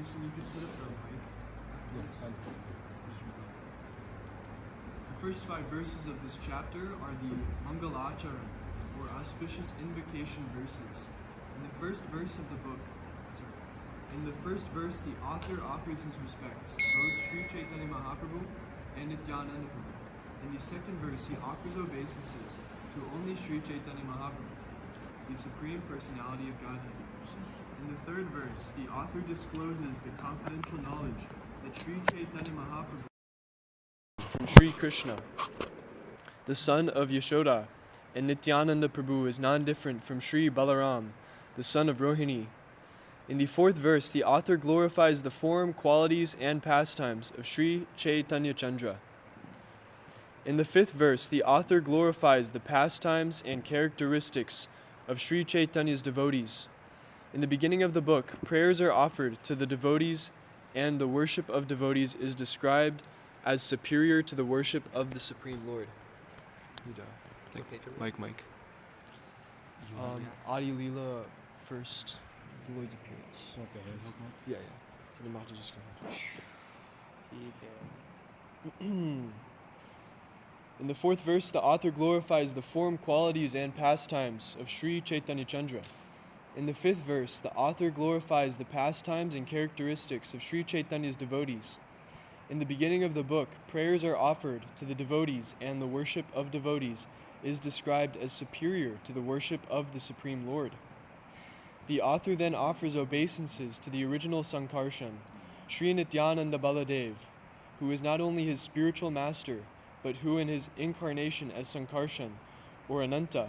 Jason, you can set up the mic. The first 5 verses of this chapter are the Mangalacharan, or auspicious invocation verses. In the first verse, the author offers his respects, both Sri Caitanya Mahaprabhu and Nityananda Prabhu. In the second verse, he offers obeisances to only Sri Caitanya Mahaprabhu, the Supreme Personality of Godhead. In the third verse, the author discloses the confidential knowledge that Sri Caitanya Mahaprabhu from Sri Krishna, the son of Yashoda, and Nityananda Prabhu is non-different from Sri Balaram, the son of Rohini. In the fourth verse, the author glorifies the form, qualities, and pastimes of Sri Chaitanya Chandra. In the fifth verse, the author glorifies the pastimes and characteristics of Sri Chaitanya's devotees. In the beginning of the book, prayers are offered to the devotees, and the worship of devotees is described as superior to the worship of the Supreme Lord. Mike. Adi Leela first, the Lord's appearance. Okay. Yeah. So the Mahata just come. In the fourth verse, the author glorifies the form, qualities, and pastimes of Sri Chaitanya Chandra. In the fifth verse, the author glorifies the pastimes and characteristics of Sri Chaitanya's devotees. In the beginning of the book, prayers are offered to the devotees, and the worship of devotees is described as superior to the worship of the Supreme Lord. The author then offers obeisances to the original Sankarshan, Sri Nityananda Baladev, who is not only his spiritual master, but who in his incarnation as Sankarshan, or Ananta,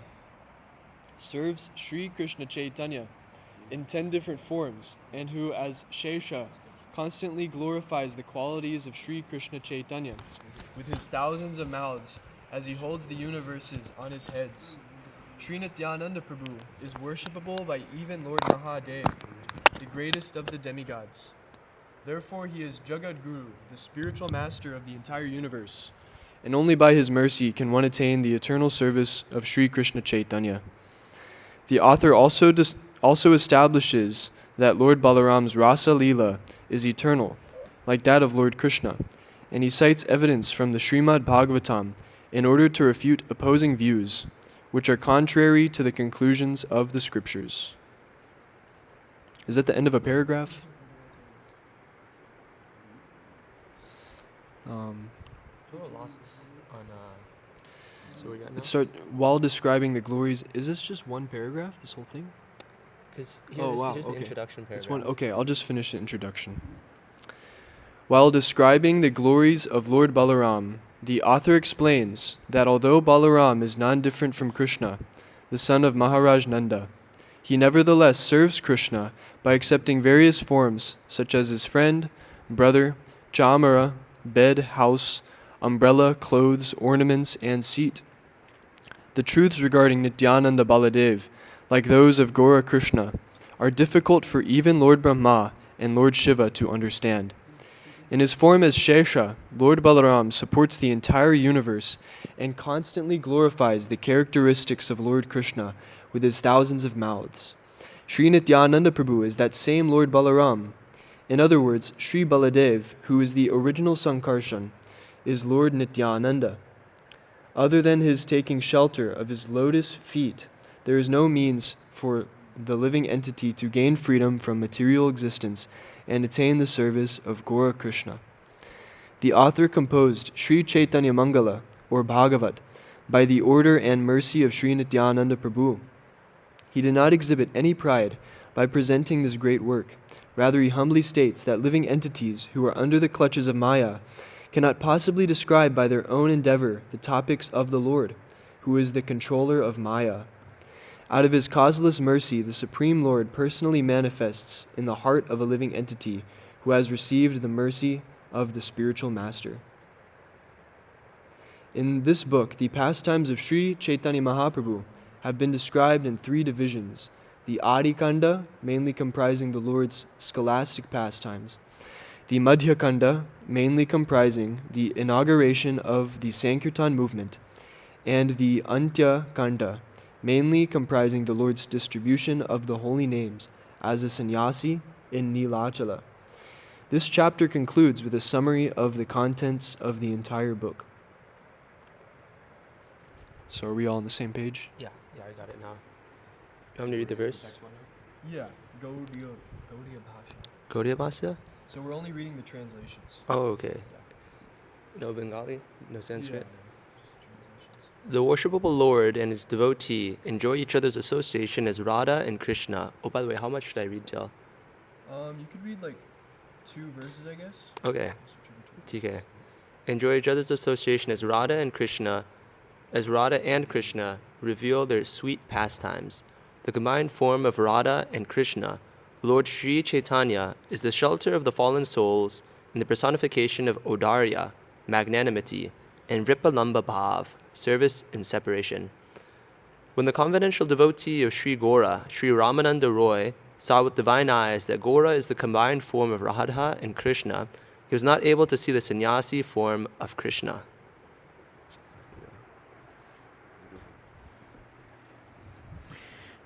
serves Sri Krishna Chaitanya in 10 different forms, and who as Shesha constantly glorifies the qualities of Sri Krishna Chaitanya with his thousands of mouths as he holds the universes on his heads. Sri Nityananda Prabhu is worshipable by even Lord Mahadev, the greatest of the demigods. Therefore he is Jagad Guru, the spiritual master of the entire universe, and only by his mercy can one attain the eternal service of Sri Krishna Chaitanya. The author also establishes that Lord Balaram's Rasa Leela is eternal, like that of Lord Krishna, and he cites evidence from the Srimad Bhagavatam in order to refute opposing views, which are contrary to the conclusions of the scriptures. Is that the end of a paragraph? While describing the glories. Is this just one paragraph, this whole thing? Because here's the introduction paragraph. I'll just finish the introduction. While describing the glories of Lord Balaram, the author explains that although Balaram is non-different from Krishna, the son of Maharaj Nanda, he nevertheless serves Krishna by accepting various forms such as his friend, brother, chamara, bed, house, umbrella, clothes, ornaments, and seat. The truths regarding Nityananda Baladev, like those of Gaura Krishna, are difficult for even Lord Brahma and Lord Shiva to understand. In his form as Shesha, Lord Balaram supports the entire universe and constantly glorifies the characteristics of Lord Krishna with his thousands of mouths. Sri Nityananda Prabhu is that same Lord Balaram. In other words, Sri Baladev, who is the original Sankarshan, is Lord Nityananda. Other than his taking shelter of his lotus feet, there is no means for the living entity to gain freedom from material existence and attain the service of Gaura Krishna. The author composed Sri Chaitanya Mangala, or Bhagavat, by the order and mercy of Sri Nityananda Prabhu. He did not exhibit any pride by presenting this great work. Rather, he humbly states that living entities who are under the clutches of Maya cannot possibly describe by their own endeavor the topics of the Lord, who is the controller of Maya. Out of his causeless mercy, the Supreme Lord personally manifests in the heart of a living entity who has received the mercy of the spiritual master. In this book, the pastimes of Sri Chaitanya Mahaprabhu have been described in 3 divisions: the Adi Kanda, mainly comprising the Lord's scholastic pastimes; the Madhya Kanda, mainly comprising the inauguration of the Sankirtan movement; and the Antya Kanda, mainly comprising the Lord's distribution of the holy names as a sannyasi in Nilachala. This chapter concludes with a summary of the contents of the entire book. So are we all on the same page? Yeah, I got it now. You want me to read the verse? Yeah, Gaudiya Bhasha. Gaudiya Bhasha? So we're only reading the translations. Oh, okay. No Bengali? No Sanskrit? Yeah, just the translations. The worshipable Lord and his devotee enjoy each other's association as Radha and Krishna. Oh, by the way, how much should I read till? You could read like 2 verses, I guess. Okay. TK. Enjoy each other's association as Radha and Krishna reveal their sweet pastimes. The combined form of Radha and Krishna, Lord Sri Chaitanya, is the shelter of the fallen souls and the personification of Audarya, magnanimity, and Ripalamba Bhav, service and separation. When the confidential devotee of Sri Gora, Sri Ramananda Roy, saw with divine eyes that Gora is the combined form of Radha and Krishna, he was not able to see the sannyasi form of Krishna.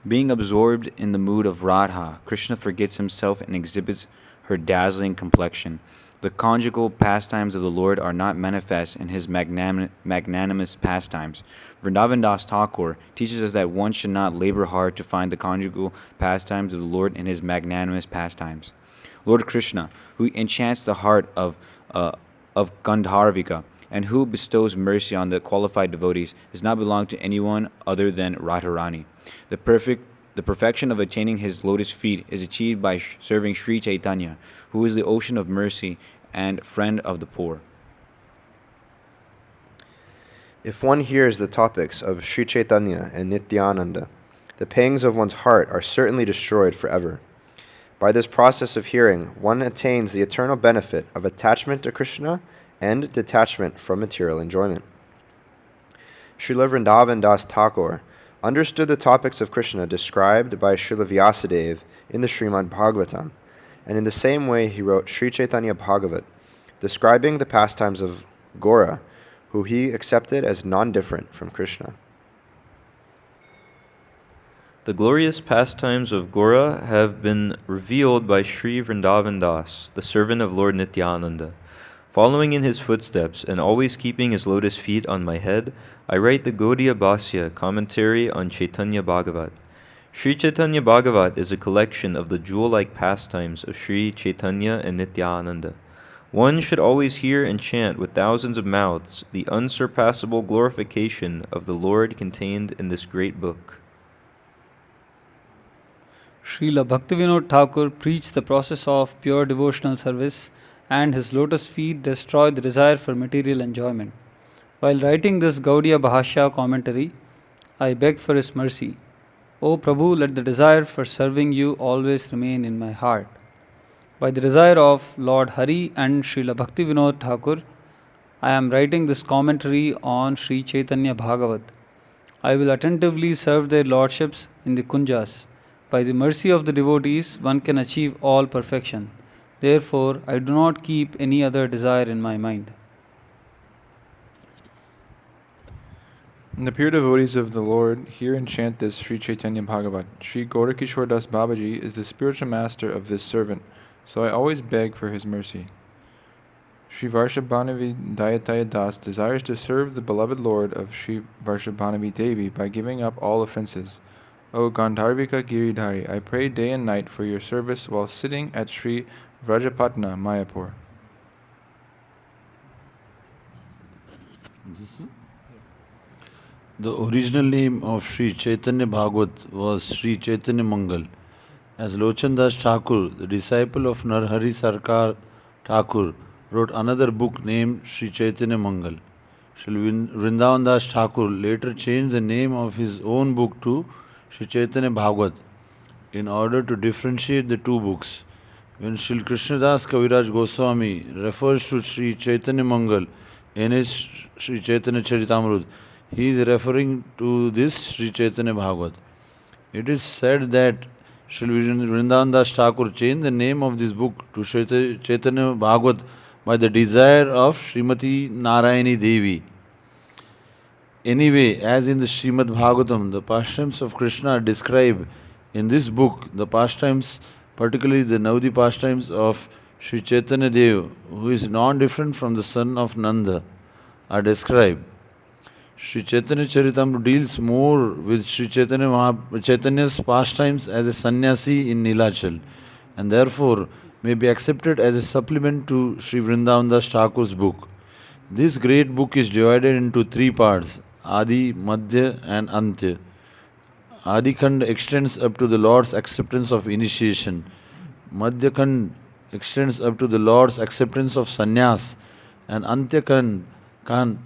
Being absorbed in the mood of Radha, Krishna forgets himself and exhibits her dazzling complexion. The conjugal pastimes of the Lord are not manifest in his magnanimous pastimes. Vrindavan Das Thakur teaches us that one should not labor hard to find the conjugal pastimes of the Lord in his magnanimous pastimes. Lord Krishna, who enchants the heart of Gandharvika and who bestows mercy on the qualified devotees, does not belong to anyone other than Radharani. The perfection of attaining his lotus feet is achieved by serving Sri Chaitanya, who is the ocean of mercy and friend of the poor. If one hears the topics of Sri Chaitanya and Nityananda, the pangs of one's heart are certainly destroyed forever. By this process of hearing, one attains the eternal benefit of attachment to Krishna and detachment from material enjoyment. Srila Vrindavan Das Thakur understood the topics of Krishna described by Srila Vyasadeva in the Srimad Bhagavatam, and in the same way he wrote Sri Caitanya Bhagavat, describing the pastimes of Gora, who he accepted as non-different from Krishna. The glorious pastimes of Gora have been revealed by Sri Vrindavan Das, the servant of Lord Nityananda. Following in his footsteps and always keeping his lotus feet on my head, I write the Gaudiya Bhasya commentary on Caitanya Bhagavat. Sri Caitanya Bhagavat is a collection of the jewel-like pastimes of Sri Chaitanya and Nityananda. One should always hear and chant with thousands of mouths the unsurpassable glorification of the Lord contained in this great book. Srila Bhaktivinoda Thakur preached the process of pure devotional service, and his lotus feet destroyed the desire for material enjoyment. While writing this Gaudiya Bhashya commentary, I beg for his mercy. O Prabhu, let the desire for serving you always remain in my heart. By the desire of Lord Hari and Srila Bhaktivinoda Thakur, I am writing this commentary on Sri Caitanya Bhagavat. I will attentively serve their lordships in the kunjas. By the mercy of the devotees, one can achieve all perfection. Therefore, I do not keep any other desire in my mind. The pure devotees of the Lord hear and chant this Sri Caitanya Bhagavat. Sri Gaurakishore Das Babaji is the spiritual master of this servant, so I always beg for his mercy. Sri Varshabhanavi Dayataya Das desires to serve the beloved Lord of Sri Varshabhanavi Devi by giving up all offenses. O Gandharvika Giridhari, I pray day and night for your service while sitting at Sri Vrajapatna, Mayapur. The original name of Sri Caitanya Bhagavat was Sri Chaitanya Mangal. As Lochandas Thakur, the disciple of Narhari Sarkar Thakur, wrote another book named Sri Chaitanya Mangal. Sri Vrindavan Das Thakur later changed the name of his own book to Sri Chaitanya Bhagavat in order to differentiate the two books. When Sri Krishnadas Kaviraj Goswami refers to Sri Chaitanya Mangal in his Sri Chaitanya Charitamrut, he is referring to this Sri Chaitanya Bhagavat. It is said that Sri Vrindavan Das Thakur changed the name of this book to Sri Chaitanya Bhagavat by the desire of Srimati Narayani Devi. Anyway, as in the Srimad Bhagavatam, the pastimes of Krishna are described in this book. The pastimes, particularly the Navadi pastimes of Sri Chaitanya Dev, who is non-different from the son of Nanda, are described. Sri Chaitanya Charitamrita deals more with Sri Chaitanya's pastimes as a sannyasi in Nilachal, and therefore may be accepted as a supplement to Sri Vrindavan Das Thakur's book. This great book is divided into three parts: Adi, Madhya, and Antya. Adi Khand extends up to the Lord's acceptance of initiation. Madhya Khand extends up to the Lord's acceptance of sannyas, and Antya Khand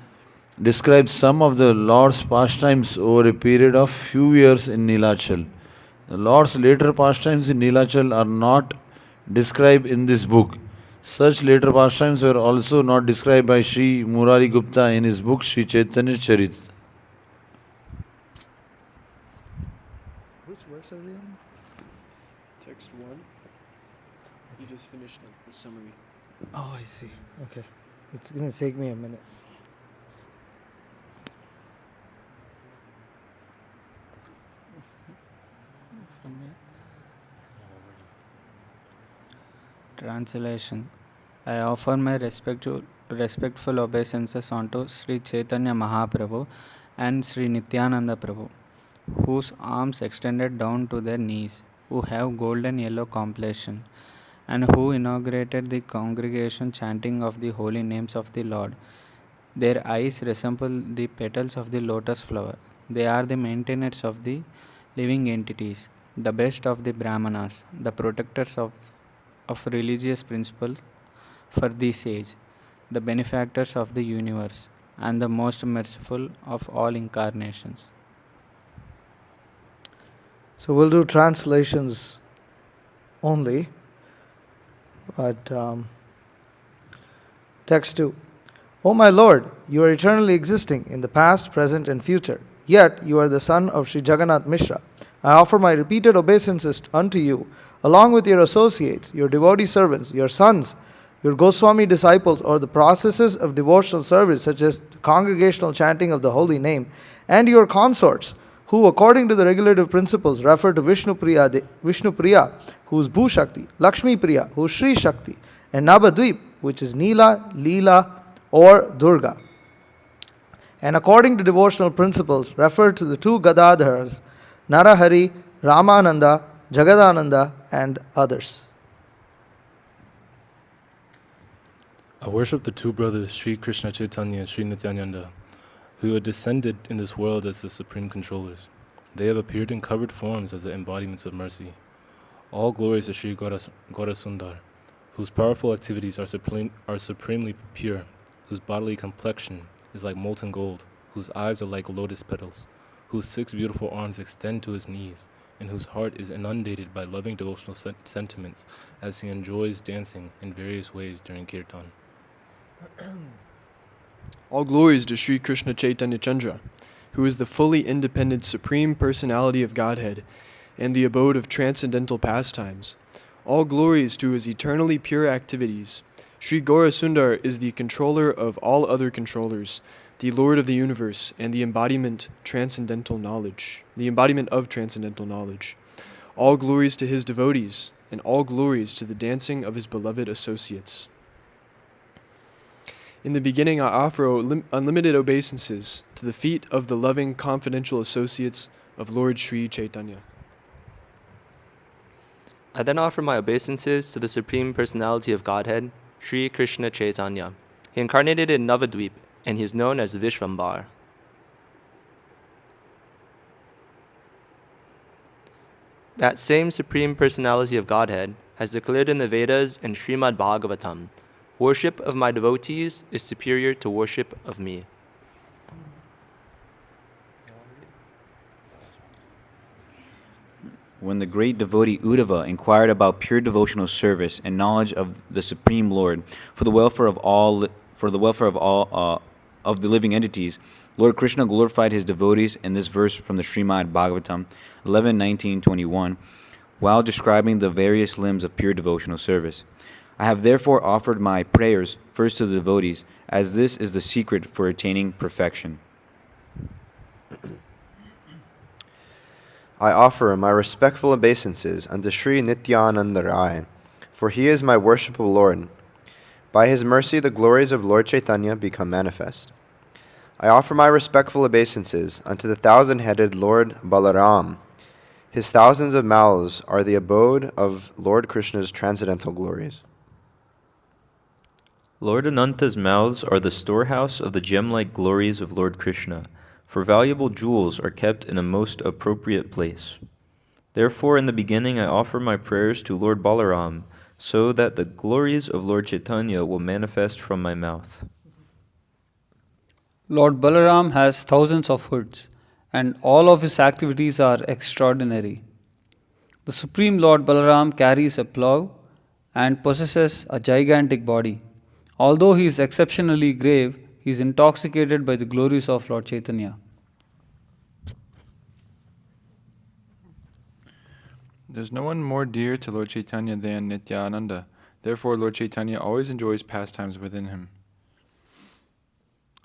describes some of the Lord's pastimes over a period of few years in Nilachal. The Lord's later pastimes in Nilachal are not described in this book. Such later pastimes were also not described by Sri Murari Gupta in his book Sri Chaitanya Charit. Which verse are we on? Text 1. You just finished the summary. Oh, I see. Okay. It's going to take me a minute. Translation. I offer my respectful obeisances unto Sri Chaitanya Mahaprabhu and Sri Nityananda Prabhu, whose arms extended down to their knees, who have golden yellow complexion, and who inaugurated the congregation chanting of the holy names of the Lord. Their eyes resemble the petals of the lotus flower. They are the maintainers of the living entities, the best of the Brahmanas, the protectors of religious principles for this age, the benefactors of the universe, and the most merciful of all incarnations. So we'll do translations only. But text 2. O my Lord, you are eternally existing in the past, present, and future. Yet you are the son of Sri Jagannath Mishra. I offer my repeated obeisances unto you, along with your associates, your devotee servants, your sons, your Goswami disciples, or the processes of devotional service, such as the congregational chanting of the holy name, and your consorts, who, according to the regulative principles, refer to Vishnu Priya, who is Bhu Shakti, Lakshmi Priya, who is Sri Shakti, and Nabadvip, which is Neela, Leela, or Durga. And according to devotional principles, refer to the two Gadadharas, Narahari, Ramananda, Jagadananda, and others. I worship the two brothers Sri Krishna Chaitanya and Sri Nityananda, who are descended in this world as the supreme controllers. They have appeared in covered forms as the embodiments of mercy. All glories to Sri Gaurasundar, whose powerful activities are supremely pure, whose bodily complexion is like molten gold, whose eyes are like lotus petals, whose 6 beautiful arms extend to his knees, and whose heart is inundated by loving devotional sentiments as he enjoys dancing in various ways during kirtan. All glories to Sri Krishna Chaitanya Chandra, who is the fully independent Supreme Personality of Godhead and the abode of transcendental pastimes. All glories to his eternally pure activities. Sri Gaurasundar is the controller of all other controllers, the Lord of the universe, and the embodiment of transcendental knowledge. All glories to his devotees, and all glories to the dancing of his beloved associates. In the beginning, I offer unlimited obeisances to the feet of the loving, confidential associates of Lord Sri Chaitanya. I then offer my obeisances to the Supreme Personality of Godhead, Sri Krishna Chaitanya. He incarnated in Navadvip, and he is known as Vishvambar. That same Supreme Personality of Godhead has declared in the Vedas and Srimad Bhagavatam, worship of my devotees is superior to worship of me. When the great devotee Uddhava inquired about pure devotional service and knowledge of the Supreme Lord for the welfare of all of the living entities, Lord Krishna glorified his devotees in this verse from the Srimad Bhagavatam 11:19-21, while describing the various limbs of pure devotional service. I have therefore offered my prayers first to the devotees, as this is the secret for attaining perfection. I offer my respectful obeisances unto Sri Nityananda Rai, for he is my worshipful Lord. By his mercy the glories of Lord Caitanya become manifest. I offer my respectful obeisances unto the thousand-headed Lord Balaram. His thousands of mouths are the abode of Lord Krishna's transcendental glories. Lord Ananta's mouths are the storehouse of the gem-like glories of Lord Krishna, for valuable jewels are kept in a most appropriate place. Therefore, in the beginning I offer my prayers to Lord Balaram, so that the glories of Lord Chaitanya will manifest from my mouth. Lord Balaram has thousands of hoods, and all of his activities are extraordinary. The Supreme Lord Balaram carries a plough and possesses a gigantic body. Although he is exceptionally grave, he is intoxicated by the glories of Lord Chaitanya. There's no one more dear to Lord Chaitanya than Nityananda. Therefore, Lord Chaitanya always enjoys pastimes within him.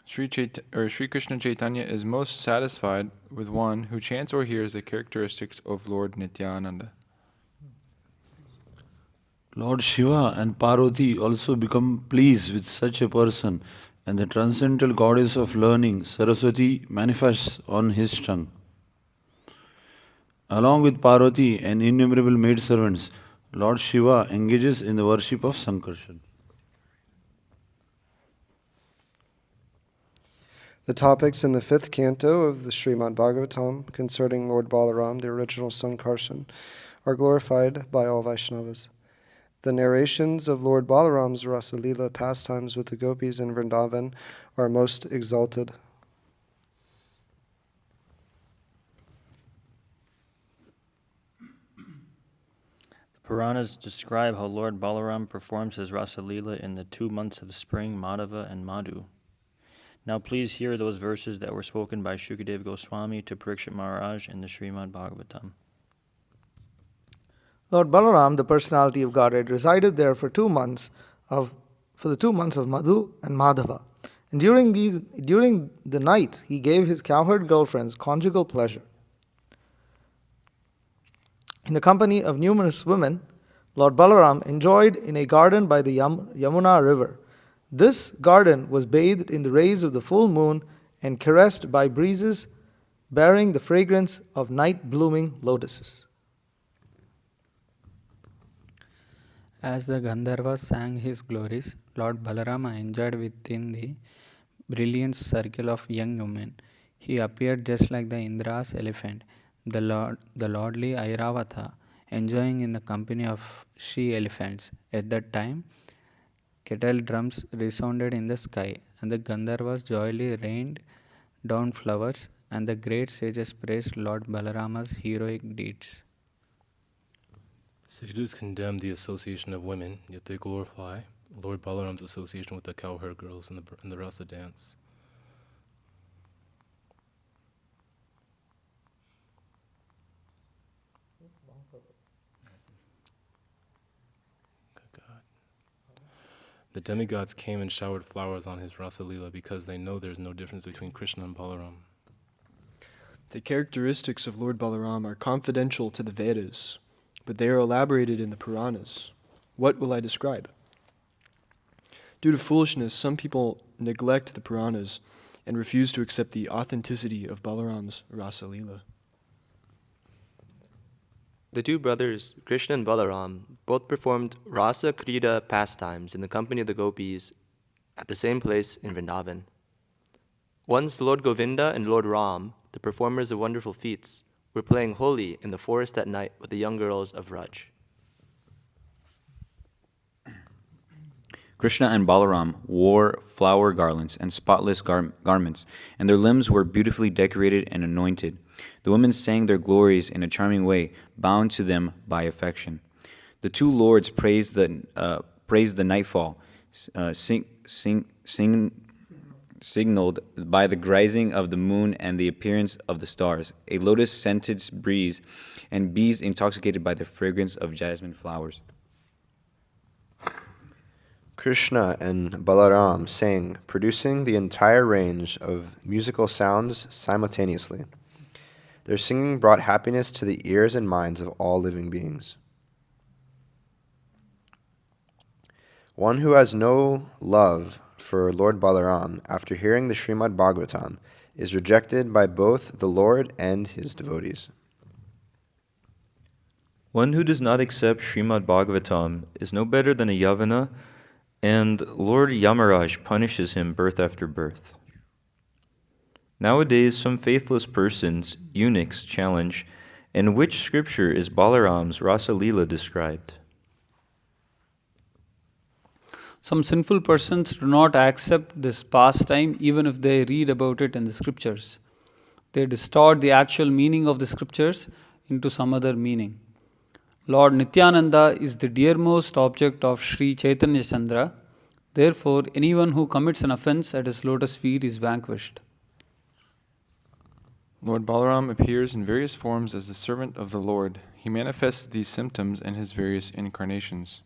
Sri Krishna Chaitanya is most satisfied with one who chants or hears the characteristics of Lord Nityananda. Lord Shiva and Parvati also become pleased with such a person, and the transcendental goddess of learning, Saraswati, manifests on his tongue. Along with Parvati and innumerable maidservants, Lord Shiva engages in the worship of Sankarshan. The topics in the 5th canto of the Srimad Bhagavatam concerning Lord Balaram, the original Sankarshan, are glorified by all Vaishnavas. The narrations of Lord Balaram's Rasa Leela pastimes with the gopis in Vrindavan are most exalted. The Puranas describe how Lord Balaram performs his Rasa Leela in the 2 months of spring, Madhava and Madhu. Now please hear those verses that were spoken by Shukadev Goswami to Parikshit Maharaj in the Srimad Bhagavatam. Lord Balaram, the personality of Godhead, resided there for the 2 months of Madhu and Madhava. And during the night, he gave his cowherd girlfriends conjugal pleasure. In the company of numerous women, Lord Balaram enjoyed in a garden by the Yamuna river. This garden was bathed in the rays of the full moon and caressed by breezes bearing the fragrance of night-blooming lotuses. As the Gandharvas sang his glories, Lord Balarama enjoyed within the brilliant circle of young women. He appeared just like the Indra's elephant, the lordly Airavata, enjoying in the company of she-elephants. At that time, kettle drums resounded in the sky, and the Gandharvas joyfully rained down flowers, and the great sages praised Lord Balarama's heroic deeds. Sages condemn the association of women, yet they glorify Lord Balaram's association with the cowherd girls in the Rasa dance. The demigods came and showered flowers on his Rasa Leela because they know there's no difference between Krishna and Balaram. The characteristics of Lord Balaram are confidential to the Vedas, but they are elaborated in the Puranas. What will I describe? Due to foolishness, some people neglect the Puranas and refuse to accept the authenticity of Balaram's Rasa Leela. The 2 brothers, Krishna and Balaram, both performed Rasa Krida pastimes in the company of the gopis at the same place in Vrindavan. Once Lord Govinda and Lord Ram, the performers of wonderful feats, were playing Holi in the forest at night with the young girls of Raj. Krishna and Balaram wore flower garlands and spotless garments, and their limbs were beautifully decorated and anointed. The women sang their glories in a charming way, bound to them by affection. The 2 lords praised the nightfall, signaled by the rising of the moon and the appearance of the stars, a lotus-scented breeze, and bees intoxicated by the fragrance of jasmine flowers. Krishna and Balaram sang, producing the entire range of musical sounds simultaneously. Their singing brought happiness to the ears and minds of all living beings. One who has no love for Lord Balaram after hearing the Srimad Bhagavatam is rejected by both the Lord and his devotees. One who does not accept Srimad Bhagavatam is no better than a Yavana, and Lord Yamaraj punishes him birth after birth. Nowadays, some faithless persons, eunuchs, challenge, in which scripture is Balaram's Rasa Leela described? Some sinful persons do not accept this pastime even if they read about it in the scriptures. They distort the actual meaning of the scriptures into some other meaning. Lord Nityananda is the dearmost object of Sri Chaitanya Chandra. Therefore, anyone who commits an offense at his lotus feet is vanquished. Lord Balaram appears in various forms as the servant of the Lord. He manifests these symptoms in his various incarnations.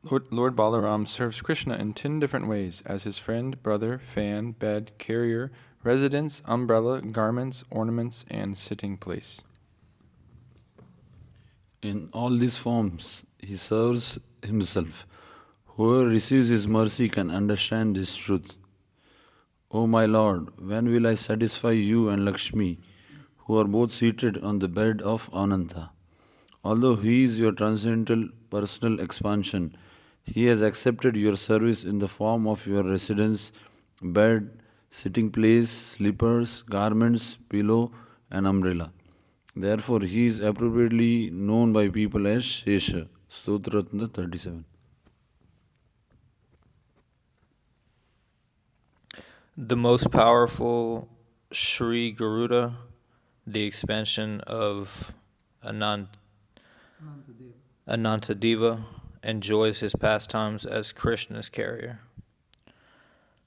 Lord Balaram serves Krishna in 10 different ways, as his friend, brother, fan, bed, carrier, residence, umbrella, garments, ornaments, and sitting place. In all these forms, he serves himself. Whoever receives his mercy can understand this truth. O my Lord, when will I satisfy you and Lakshmi, who are both seated on the bed of Ananta? Although he is your transcendental personal expansion, he has accepted your service in the form of your residence, bed, sitting place, slippers, garments, pillow, and umbrella. Therefore, he is appropriately known by people as Shesha. Stotratna 37. The most powerful Sri Garuda, the expansion of Anantadeva, enjoys his pastimes as Krishna's carrier.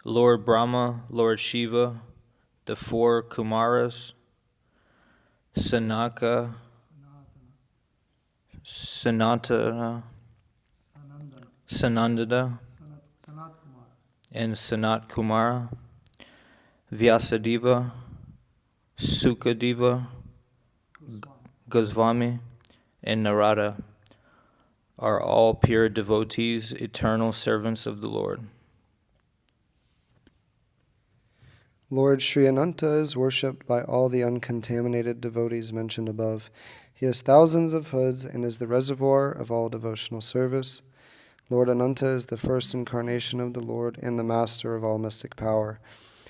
Lord Brahma, Lord Shiva, the four Kumaras, Sanaka, Sanatana, Sanandana, and Sanat Kumara, Vyasadeva, Sukadeva, Goswami, and Narada are all pure devotees, eternal servants of the Lord. Lord Sri Ananta is worshipped by all the uncontaminated devotees mentioned above. He has thousands of hoods and is the reservoir of all devotional service. Lord Ananta is the first incarnation of the Lord and the master of all mystic power.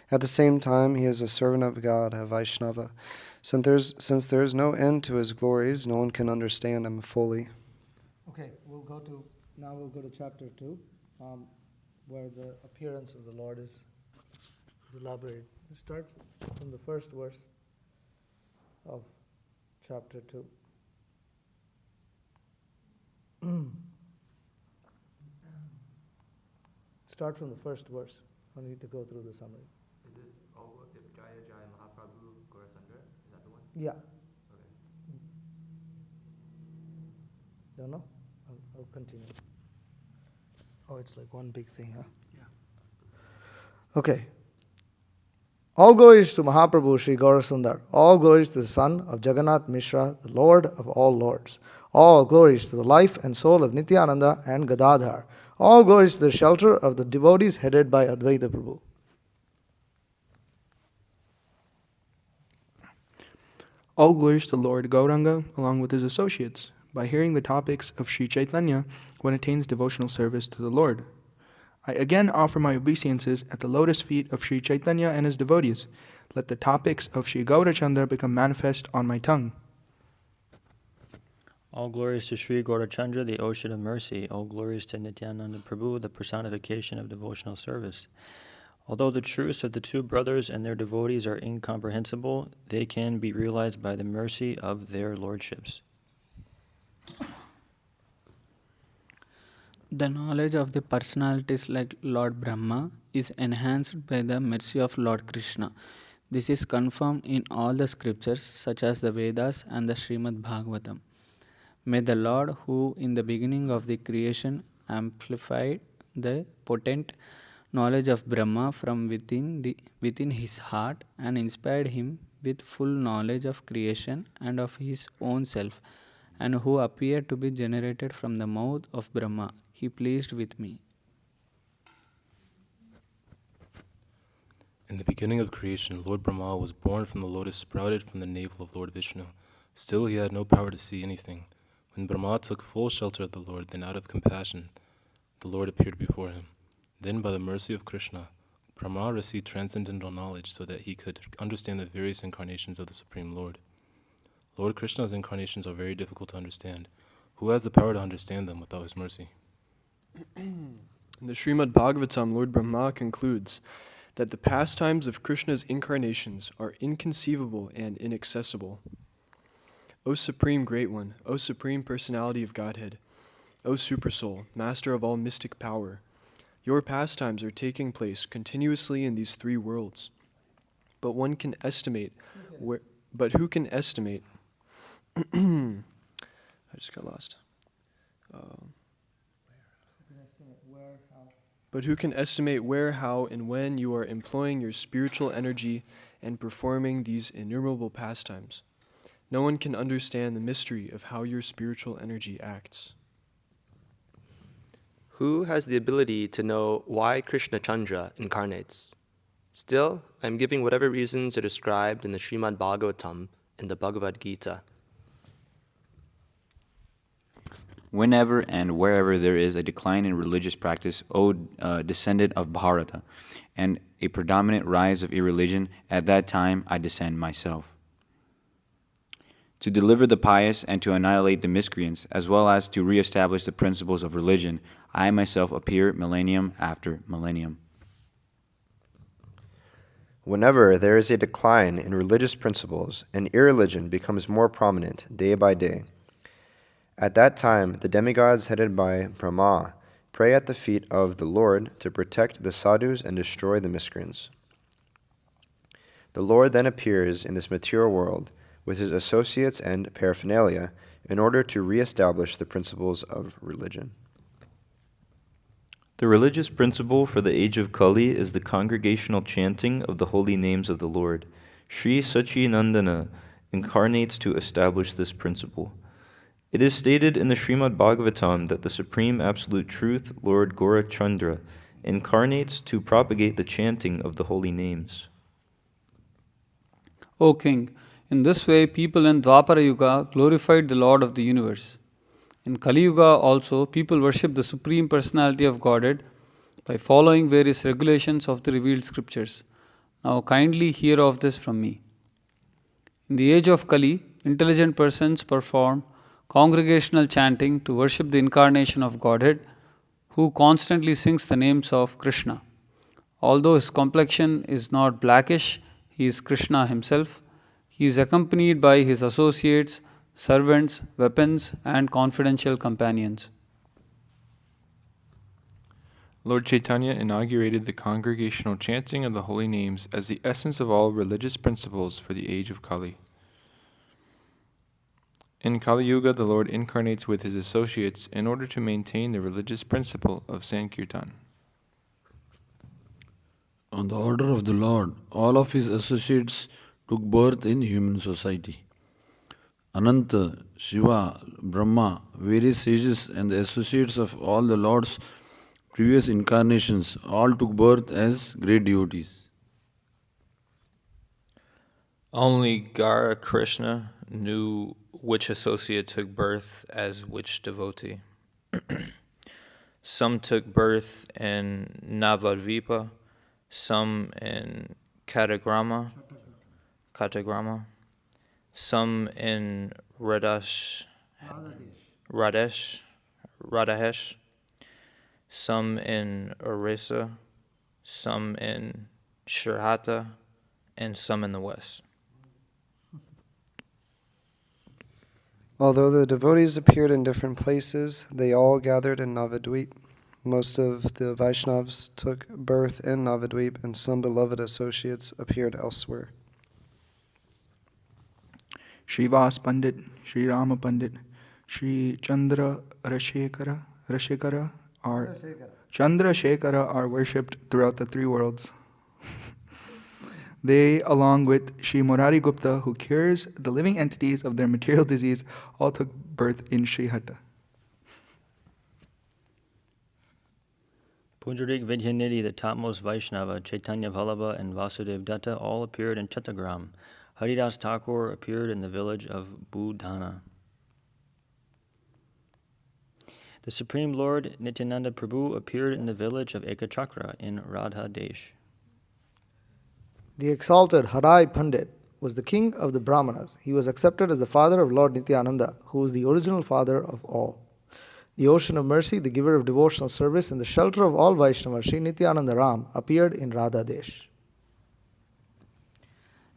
At the same time, he is a servant of God, a Vaishnava. Since there is no end to his glories, no one can understand him fully. Okay, we'll go to chapter 2, where the appearance of the Lord is elaborated. Let's start from the first verse of chapter 2. Start from the first verse. I need to go through the summary. Is this Jaya Jaya Mahaprabhu Gaurasundar? Is that the one? Yeah. Okay. Don't know? I'll continue. Oh, it's like one big thing, huh? Yeah. Okay. All glories to Mahaprabhu Sri Gaurasundar. All glories to the son of Jagannath Mishra, the Lord of all lords. All glories to the life and soul of Nityananda and Gadadhar. All glories to the shelter of the devotees headed by Advaita Prabhu. All glories to Lord Gauranga along with his associates. By hearing the topics of Sri Chaitanya, one attains devotional service to the Lord. I again offer my obeisances at the lotus feet of Sri Chaitanya and his devotees. Let the topics of Sri Gaurachandra become manifest on my tongue. All glories to Sri Gaurachandra, the ocean of mercy. All glories to Nityananda Prabhu, the personification of devotional service. Although the truths of the two brothers and their devotees are incomprehensible, they can be realized by the mercy of their lordships. The knowledge of the personalities like Lord Brahma is enhanced by the mercy of Lord Krishna. This is confirmed in all the scriptures such as the Vedas and the Srimad Bhagavatam. May the Lord, who in the beginning of the creation amplified the potent knowledge of Brahma from within his heart and inspired him with full knowledge of creation and of his own self, and who appeared to be generated from the mouth of Brahma, he pleased with me. In the beginning of creation, Lord Brahma was born from the lotus sprouted from the navel of Lord Vishnu. Still he had no power to see anything. When Brahma took full shelter of the Lord, then out of compassion, the Lord appeared before him. Then, by the mercy of Krishna, Brahma received transcendental knowledge so that he could understand the various incarnations of the Supreme Lord. Lord Krishna's incarnations are very difficult to understand. Who has the power to understand them without his mercy? In the Srimad Bhagavatam, Lord Brahma concludes that the pastimes of Krishna's incarnations are inconceivable and inaccessible. O Supreme Great One, O Supreme Personality of Godhead, O Supersoul, Master of all mystic power, your pastimes are taking place continuously in these three worlds. But one can estimate where. But who can estimate? I just got lost. But who can estimate where, how, and when you are employing your spiritual energy and performing these innumerable pastimes? No one can understand the mystery of how your spiritual energy acts. Who has the ability to know why Krishna Chandra incarnates? Still, I am giving whatever reasons are described in the Srimad Bhagavatam and the Bhagavad Gita. Whenever and wherever there is a decline in religious practice, O descendant of Bharata, and a predominant rise of irreligion, at that time I descend myself. To deliver the pious and to annihilate the miscreants, as well as to re-establish the principles of religion, I myself appear millennium after millennium. Whenever there is a decline in religious principles and irreligion becomes more prominent day by day, at that time the demigods headed by Brahma pray at the feet of the Lord to protect the sadhus and destroy the miscreants. The Lord then appears in this material world with his associates and paraphernalia in order to re-establish the principles of religion. The religious principle for the age of Kali is the congregational chanting of the holy names of the Lord. Sri Sachinandana incarnates to establish this principle. It is stated in the Srimad Bhagavatam that the Supreme Absolute Truth, Lord Gaurachandra, incarnates to propagate the chanting of the holy names. O King, in this way people in Dwapara Yuga glorified the Lord of the universe. In Kali Yuga also, people worship the Supreme Personality of Godhead by following various regulations of the revealed scriptures. Now kindly hear of this from me. In the age of Kali, intelligent persons perform congregational chanting to worship the incarnation of Godhead, who constantly sings the names of Krishna. Although his complexion is not blackish, he is Krishna himself. He is accompanied by his associates, servants, weapons, and confidential companions. Lord Chaitanya inaugurated the congregational chanting of the holy names as the essence of all religious principles for the age of Kali. In Kali Yuga, the Lord incarnates with his associates in order to maintain the religious principle of Sankirtan. On the order of the Lord, all of his associates took birth in human society. Ananta, Shiva, Brahma, various sages, and the associates of all the Lord's previous incarnations all took birth as great devotees. Only Gara Krishna knew which associate took birth as which devotee. Some took birth in Navadvipa, some in Katagrama, some in Radahesh, some in Orissa, some in Shirhata, and some in the west. Although the devotees appeared in different places, they all gathered in Navadvip. Most of the Vaishnavas took birth in Navadvip, and some beloved associates appeared elsewhere. Srivas Pandit, Sri Rama Pandit, Sri Chandra Rashekara are worshipped throughout the three worlds. They, along with Sri Murari Gupta, who cures the living entities of their material disease, all took birth in Srihata. Punjarik Vidyanidhi, the topmost Vaishnava, Chaitanya Vallabha, and Vasudev Datta all appeared in Chattagram. Haridas Thakur appeared in the village of Budhana. The Supreme Lord Nityananda Prabhu appeared in the village of Ekachakra in Radha Desh. The exalted Harai Pandit was the king of the Brahmanas. He was accepted as the father of Lord Nityananda, who was the original father of all. The ocean of mercy, the giver of devotional service, and the shelter of all Vaishnavas, Sri Nityananda Ram, appeared in Radha Desh.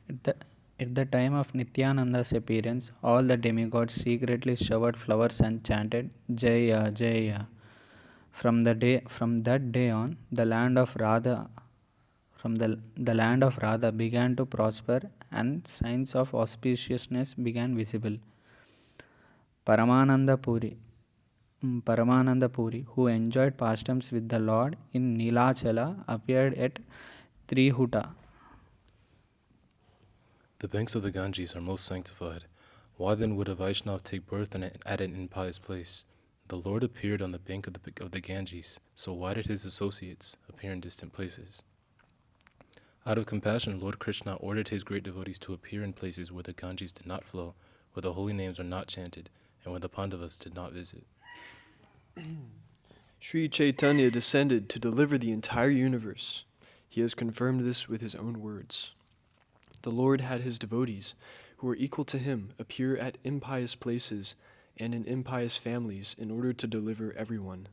At the time of Nityananda's appearance, all the demigods secretly showered flowers and chanted Jaya Jaya. From that day on, the land of Radha began to prosper, and signs of auspiciousness began visible. Paramananda Puri, who enjoyed pastimes with the Lord in Nilachala, appeared at Trihuta. The banks of the Ganges are most sanctified. Why then would a Vaishnav take birth at an impious place? The Lord appeared on the bank of the Ganges, so why did his associates appear in distant places? Out of compassion, Lord Krishna ordered his great devotees to appear in places where the Ganges did not flow, where the holy names are not chanted, and where the Pandavas did not visit. Sri Chaitanya descended to deliver the entire universe. He has confirmed this with his own words. The Lord had his devotees, who were equal to him, appear at impious places and in impious families in order to deliver everyone.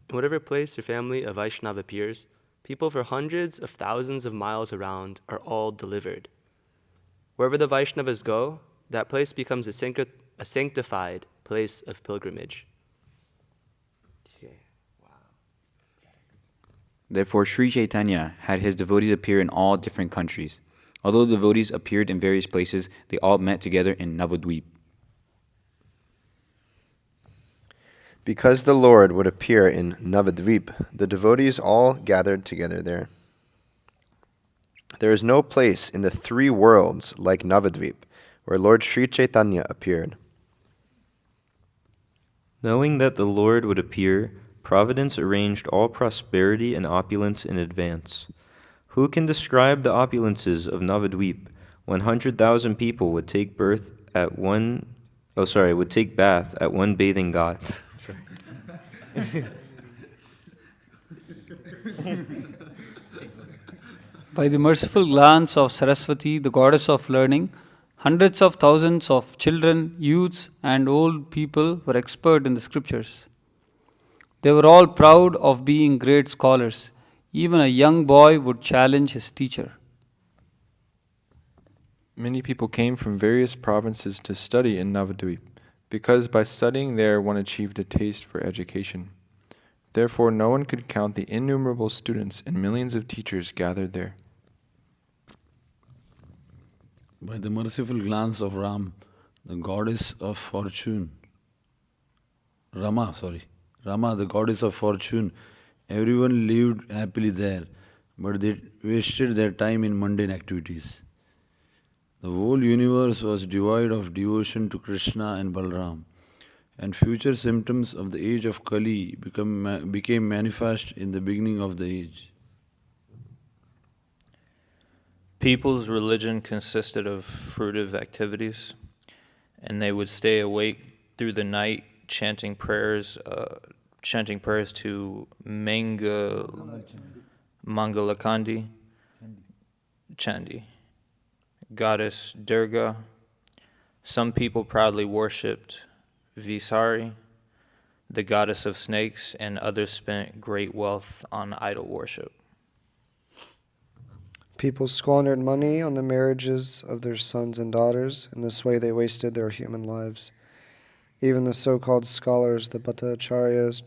In whatever place or family a Vaishnava appears, people for hundreds of thousands of miles around are all delivered. Wherever the Vaishnavas go, that place becomes a sanctified place of pilgrimage. Therefore, Sri Chaitanya had his devotees appear in all different countries. Although the devotees appeared in various places, they all met together in Navadvip. Because the Lord would appear in Navadvip, the devotees all gathered together there. There is no place in the three worlds like Navadvip, where Lord Sri Chaitanya appeared. Knowing that the Lord would appear, Providence arranged all prosperity and opulence in advance. Who can describe the opulences of Navadvip, when 100,000 people would take bath at one bathing ghat? By the merciful glance of Saraswati, the goddess of learning, hundreds of thousands of children, youths, and old people were expert in the scriptures. They were all proud of being great scholars. Even a young boy would challenge his teacher. Many people came from various provinces to study in Navadvip, because by studying there one achieved a taste for education. Therefore no one could count the innumerable students and millions of teachers gathered there. By the merciful glance of Ram, the goddess of fortune, Rama, the goddess of fortune, everyone lived happily there, but they wasted their time in mundane activities. The whole universe was devoid of devotion to Krishna and Balram, and future symptoms of the age of Kali became manifest in the beginning of the age. People's religion consisted of fruitive activities, and they would stay awake through the night chanting prayers to Mangalakandi, Chandi, goddess Durga. Some people proudly worshipped Visari, the goddess of snakes, and others spent great wealth on idol worship. People squandered money on the marriages of their sons and daughters. In this way, they wasted their human lives. Even the so-called scholars, the Bhattacharyas,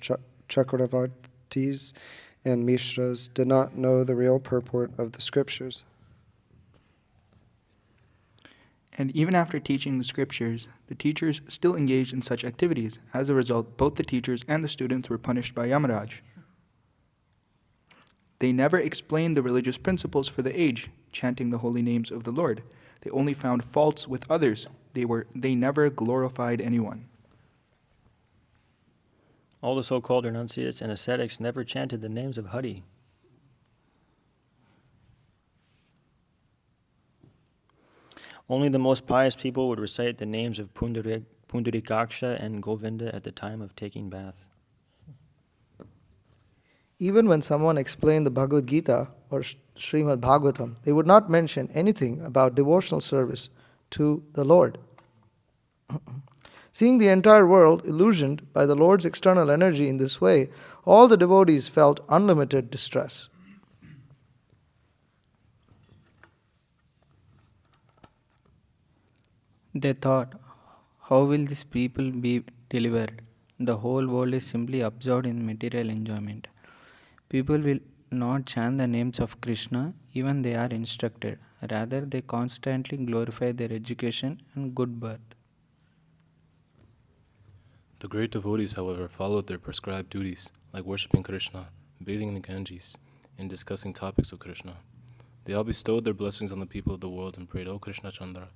Chakravartis, and Mishras, did not know the real purport of the scriptures. And even after teaching the scriptures, the teachers still engaged in such activities. As a result, both the teachers and the students were punished by Yamaraj. They never explained the religious principles for the age, chanting the holy names of the Lord. They only found faults with others. They never glorified anyone. All the so-called renunciates and ascetics never chanted the names of Hari. Only the most pious people would recite the names of Pundarikaksha and Govinda at the time of taking bath. Even when someone explained the Bhagavad Gita or Srimad Bhagavatam, they would not mention anything about devotional service to the Lord. Seeing the entire world illusioned by the Lord's external energy in this way, all the devotees felt unlimited distress. They thought, how will these people be delivered? The whole world is simply absorbed in material enjoyment. People will not chant the names of Krishna even they are instructed. Rather, they constantly glorify their education and good birth. The great devotees, however, followed their prescribed duties, like worshipping Krishna, bathing in the Ganges, and discussing topics of Krishna. They all bestowed their blessings on the people of the world and prayed, O Krishna Chandra,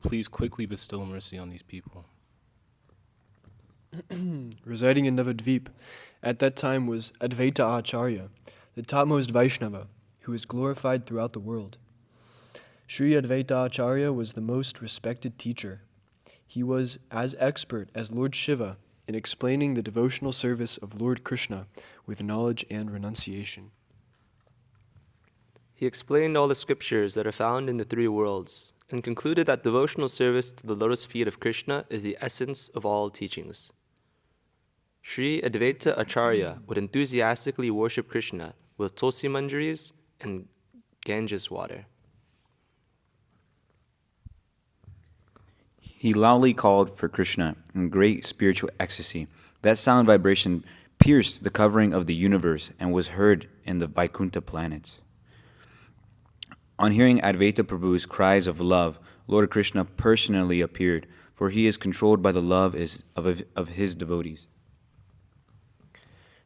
please quickly bestow mercy on these people. Residing in Navadvip at that time was Advaita Acharya, the topmost Vaishnava, who is glorified throughout the world. Sri Advaita Acharya was the most respected teacher. He was as expert as Lord Shiva in explaining the devotional service of Lord Krishna with knowledge and renunciation. He explained all the scriptures that are found in the three worlds and concluded that devotional service to the lotus feet of Krishna is the essence of all teachings. Sri Advaita Acharya would enthusiastically worship Krishna with tulsi manjaris and Ganges water. He loudly called for Krishna in great spiritual ecstasy. That sound vibration pierced the covering of the universe and was heard in the Vaikuntha planets. On hearing Advaita Prabhu's cries of love, Lord Krishna personally appeared, for he is controlled by the love of his devotees.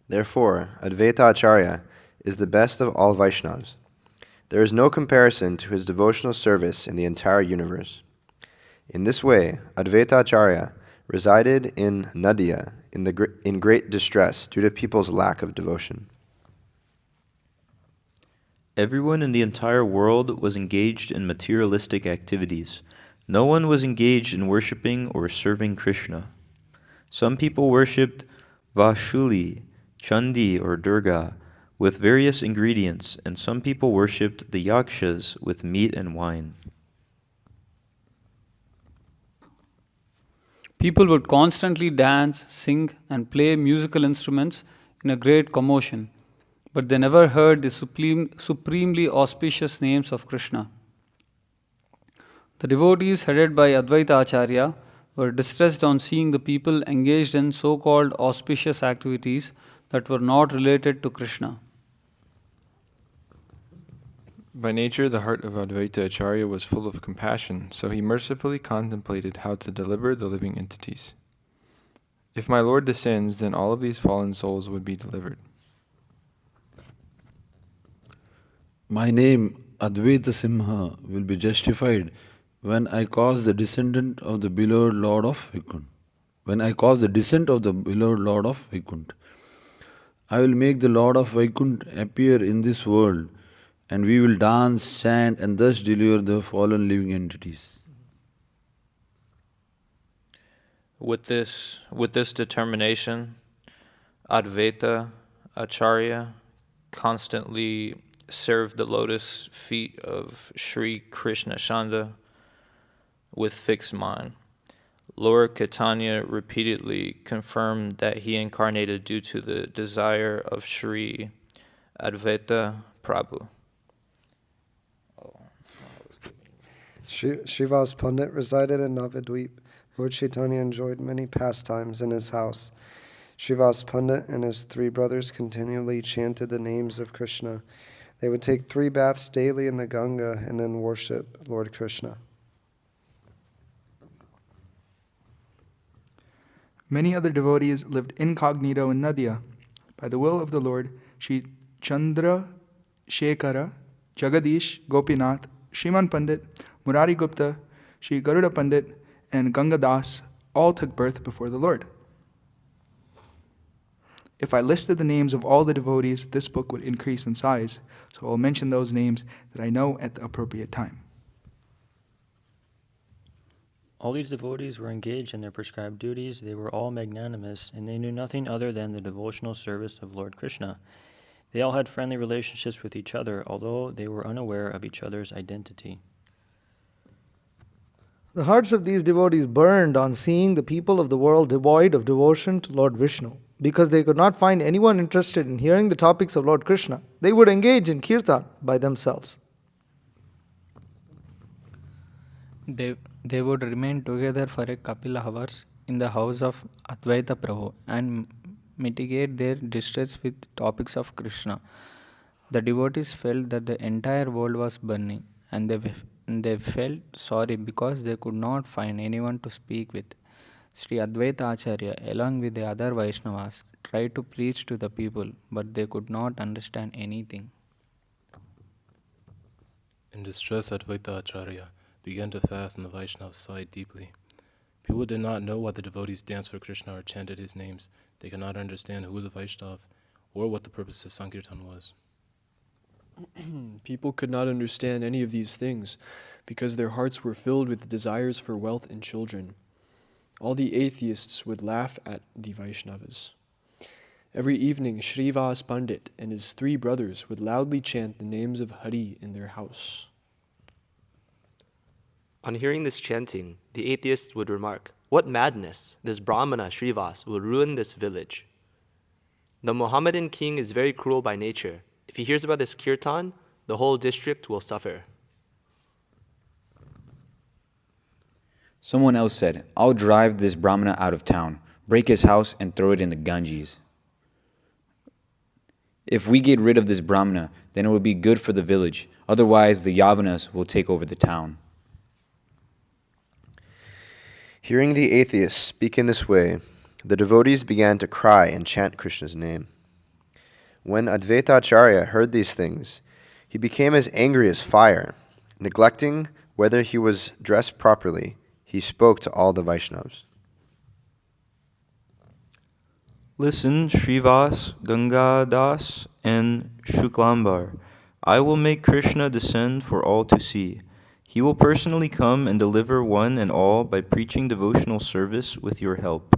Therefore, Advaita Acharya is the best of all Vaishnavas. There is no comparison to his devotional service in the entire universe. In this way, Advaita Acharya resided in Nadia in great distress due to people's lack of devotion. Everyone in the entire world was engaged in materialistic activities. No one was engaged in worshipping or serving Krishna. Some people worshipped Vashuli, Chandi, or Durga with various ingredients, and some people worshipped the yakshas with meat and wine. People would constantly dance, sing, and play musical instruments in a great commotion, but they never heard the supremely auspicious names of Krishna. The devotees headed by Advaita Acharya were distressed on seeing the people engaged in so-called auspicious activities that were not related to Krishna. By nature, the heart of Advaita Acharya was full of compassion, so he mercifully contemplated how to deliver the living entities. If my Lord descends, then all of these fallen souls would be delivered. My name, Advaita Simha, will be justified when I cause the descendant of the beloved Lord of Vaikuntha. When I cause the descent of the beloved Lord of Vaikuntha, I will make the Lord of Vaikuntha appear in this world, and we will dance, chant, and thus deliver the fallen living entities. With this determination, Advaita Acharya constantly served the lotus feet of Sri Krishna Chanda with fixed mind. Lord Caitanya repeatedly confirmed that he incarnated due to the desire of Sri Advaita Prabhu. Srivas Pandit resided in Navadvip. Lord Chaitanya enjoyed many pastimes in his house. Srivas Pandit and his three brothers continually chanted the names of Krishna. They would take 3 baths daily in the Ganga and then worship Lord Krishna. Many other devotees lived incognito in Nadia. By the will of the Lord, Shri Chandra, Shekhara, Jagadish, Gopinath, Shriman Pandit, Murari Gupta, Shri Garuda Pandit, and Ganga Das all took birth before the Lord. If I listed the names of all the devotees, this book would increase in size, so I'll mention those names that I know at the appropriate time. All these devotees were engaged in their prescribed duties, they were all magnanimous, and they knew nothing other than the devotional service of Lord Krishna. They all had friendly relationships with each other, although they were unaware of each other's identity. The hearts of these devotees burned on seeing the people of the world devoid of devotion to Lord Vishnu. Because they could not find anyone interested in hearing the topics of Lord Krishna, they would engage in kirtan by themselves. They would remain together for a couple of hours in the house of Advaita Prabhu and mitigate their distress with topics of Krishna. The devotees felt that the entire world was burning, and they felt sorry because they could not find anyone to speak with. Sri Advaita Acharya, along with the other Vaishnavas, tried to preach to the people, but they could not understand anything. In distress, Advaita Acharya began to fast, and the Vaishnavas sighed deeply. People did not know why the devotees danced for Krishna or chanted his names. They could not understand who was a Vaishnav or what the purpose of Sankirtan was. People could not understand any of these things because their hearts were filled with desires for wealth and children. All the atheists would laugh at the Vaishnavas. Every evening, Srivas Pandit and his 3 brothers would loudly chant the names of Hari in their house. On hearing this chanting, the atheists would remark, "What madness! This Brahmana Srivas will ruin this village." The Mohammedan king is very cruel by nature. If he hears about this kirtan, the whole district will suffer. Someone else said, I'll drive this Brahmana out of town, break his house, and throw it in the Ganges. If we get rid of this Brahmana, then it will be good for the village. Otherwise, the Yavanas will take over the town. Hearing the atheists speak in this way, the devotees began to cry and chant Krishna's name. When Advaita Acharya heard these things, he became as angry as fire. Neglecting whether he was dressed properly, he spoke to all the Vaishnavas. Listen, Srivas, Gangadas, and Shuklambar. I will make Krishna descend for all to see. He will personally come and deliver one and all by preaching devotional service with your help.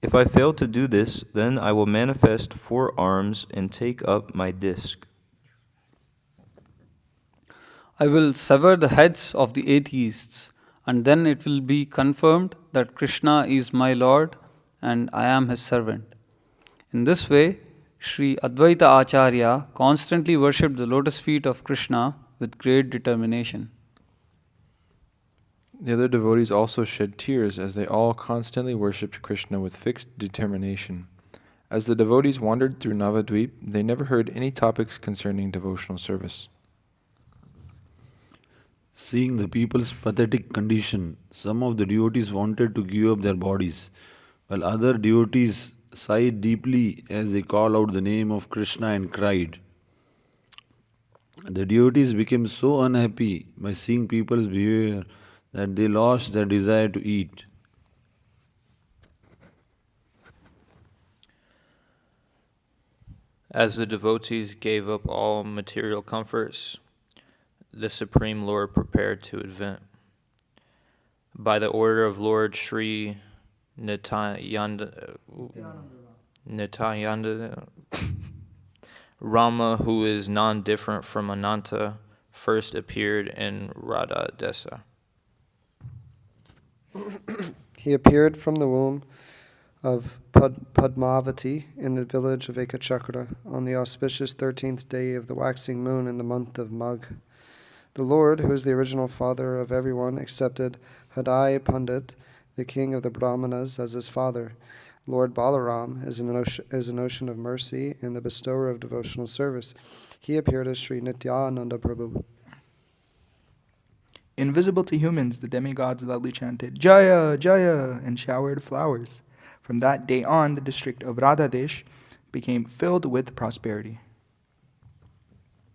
If I fail to do this, then I will manifest 4 arms and take up my disc. I will sever the heads of the atheists, and then it will be confirmed that Krishna is my Lord and I am his servant. In this way, Sri Advaita Acharya constantly worshipped the lotus feet of Krishna with great determination. The other devotees also shed tears as they all constantly worshipped Krishna with fixed determination. As the devotees wandered through Navadvip, they never heard any topics concerning devotional service. Seeing the people's pathetic condition, some of the devotees wanted to give up their bodies, while other devotees sighed deeply as they called out the name of Krishna and cried. The devotees became so unhappy by seeing people's behavior that they lost their desire to eat. As the devotees gave up all material comforts, the Supreme Lord prepared to advent. By the order of Lord Sri Nityananda, Rama, who is non-different from Ananta, first appeared in Radha Desa. He appeared from the womb of Padmavati in the village of Ekachakra on the auspicious 13th day of the waxing moon in the month of Magh. The Lord, who is the original father of everyone, accepted Hadai Pandit, the king of the Brahmanas, as his father. Lord Balaram is an ocean of mercy and the bestower of devotional service. He appeared as Sri Nityananda Prabhu. Invisible to humans, the demigods loudly chanted, Jaya, Jaya, and showered flowers. From that day on, the district of Radhadesh became filled with prosperity.